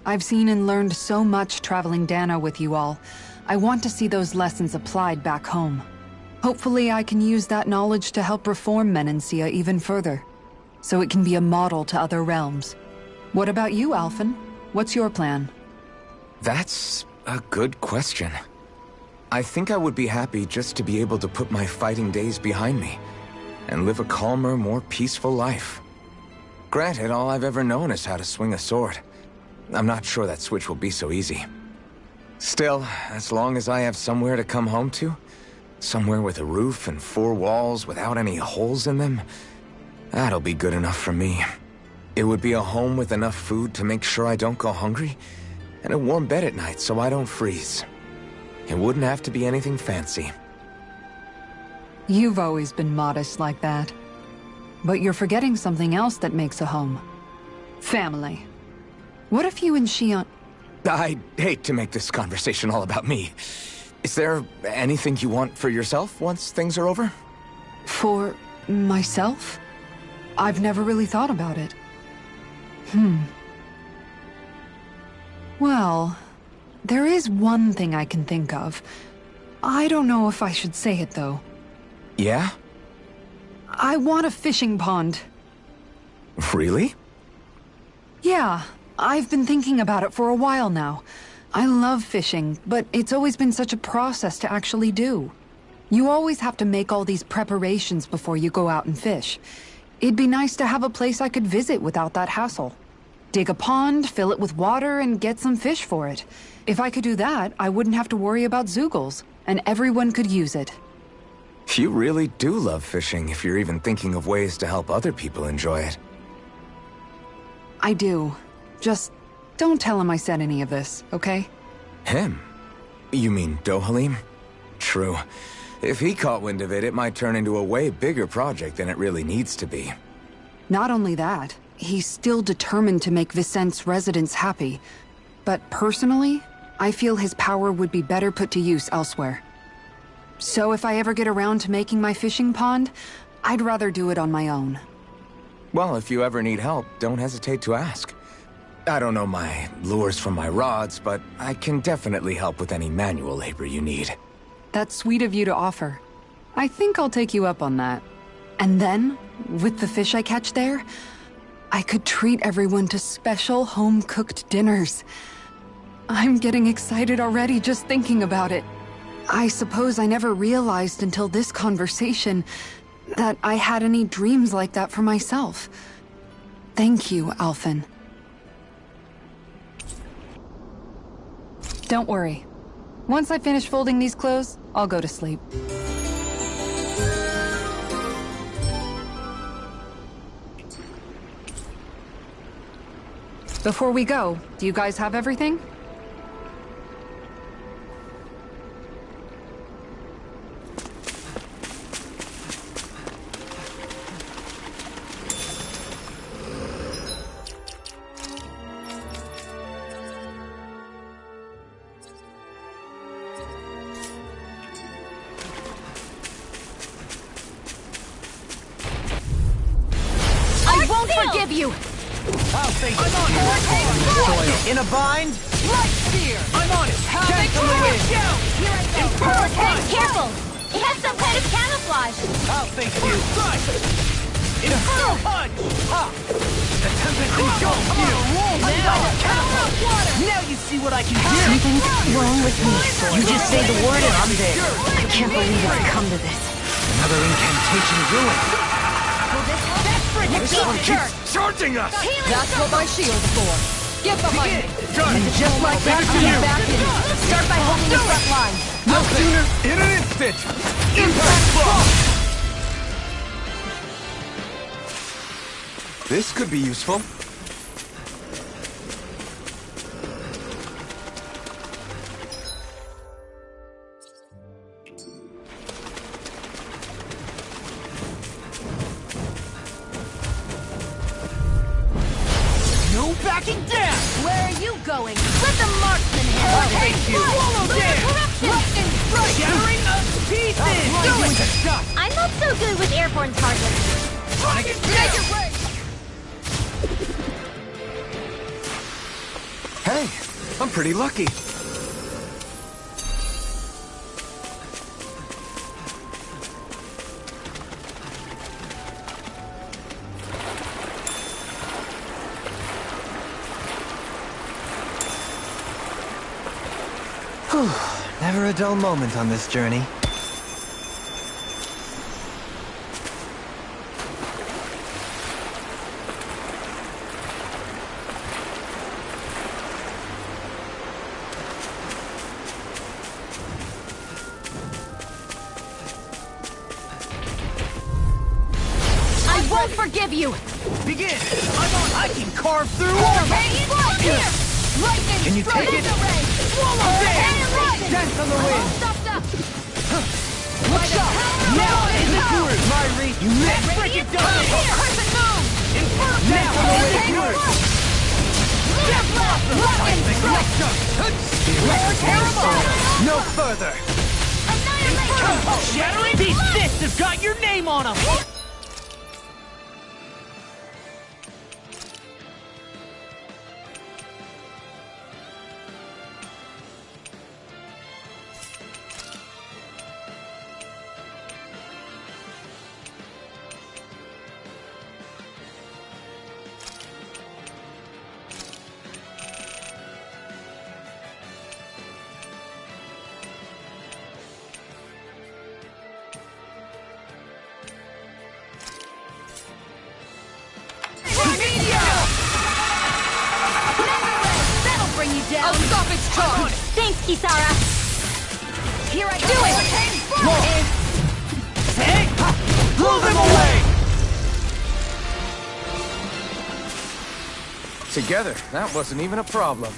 I've seen and learned so much traveling Dano with you all. I want to see those lessons applied back home. Hopefully I can use that knowledge to help reform Menancia even further, so it can be a model to other realms. What about you, Alphen? What's your plan? That's a good question. I think I would be happy just to be able to put my fighting days behind me and live a calmer, more peaceful life. Granted, all I've ever known is how to swing a sword. I'm not sure that switch will be so easy. Still, as long as I have somewhere to come home to, somewhere with a roof and 4 walls without any holes in them, that'll be good enough for me. It would be a home with enough food to make sure I don't go hungry, and a warm bed at night so I don't freeze. It wouldn't have to be anything fancy. You've always been modest like that. But you're forgetting something else that makes a home. Family. What if you and Shion... I hate to make this conversation all about me. Is there anything you want for yourself once things are over? For myself? I've never really thought about it. Well, there is one thing I can think of. I don't know if I should say it, though. Yeah? I want a fishing pond. Really? Yeah, I've been thinking about it for a while now. I love fishing, but it's always been such a process to actually do. You always have to make all these preparations before you go out and fish. It'd be nice to have a place I could visit without that hassle. Dig a pond, fill it with water, and get some fish for it. If I could do that, I wouldn't have to worry about Zeugles, and everyone could use it. You really do love fishing if you're even thinking of ways to help other people enjoy it. I do. Just don't tell him I said any of this, okay? Him? You mean Dohalim? True. If he caught wind of it, it might turn into a way bigger project than it really needs to be. Not only that, he's still determined to make Vicente's residents happy. But personally, I feel his power would be better put to use elsewhere. So if I ever get around to making my fishing pond, I'd rather do it on my own. Well, if you ever need help, don't hesitate to ask. I don't know my lures from my rods, but I can definitely help with any manual labor you need. That's sweet of you to offer. I think I'll take you up on that. And then, with the fish I catch there, I could treat everyone to special home-cooked dinners. I'm getting excited already just thinking about it. I suppose I never realized until this conversation that I had any dreams like that for myself. Thank you, Alphen. Don't worry. Once I finish folding these clothes, I'll go to sleep. Before we go, do you guys have everything? Forgive you! I'll face it. I'm on it. In a bind? Light spear! I'm on it! Can't come away! Here I go! Hurricane, careful! It has some kind of camouflage! I'll face you! Strike! In a punch! Ha! The tempest is going you! Now you see what I can do! Something's wrong with me. You just say the word and I'm there. I can't believe it's come to this. Another incantation ruined. This one keeps charging us! That's what my shield's for. Get behind me! Done! And just like that, Give it to I'm you. back in. Start by holding the front line. No sooner! In an instant! Impact block! This could be useful. Backing down! Where are you going? Let the marksman handle I'll face you! Swallow Lunar damn! corruption! Lightning strike! Shattering of good with airborne targets. Trying to get down! Hey, I'm pretty lucky. Never a dull moment on this journey. I won't forgive you! Begin! I can carve through armor! Here! Lightning Can you strike! take it? Swallow it! Death on the wind! Stopped up! What's up? Now is it yours, Myri! You missed! Freaking done! Crescent moon! Now is it yours! Lightning strike! No further! Shattering! These fists have got your name on them! That'll bring you down! I'll stop its charge! Thanks, Kisara! Here I Do it! Hey! Blow them away! Together, that wasn't even a problem.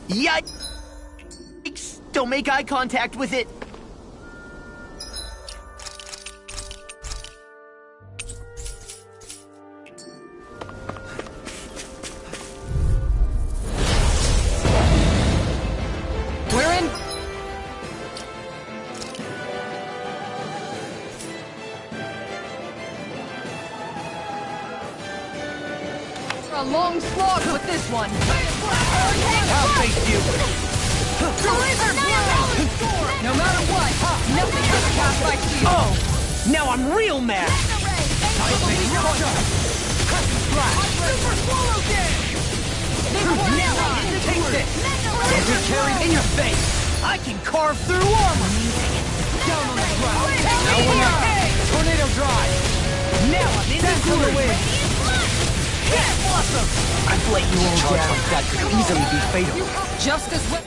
Yikes! Don't make eye contact with it! We're in. A long slog with this one. I'll face you! No matter what, nothing gets past my shield. Oh! Now I'm real mad! Take this! Don't get carried in your face! I can carve through armor! Down on the ground! Now we're not! Tornado drive! Now I'm in the wind! Awesome! I've let you all down. That could easily be fatal. Just as well.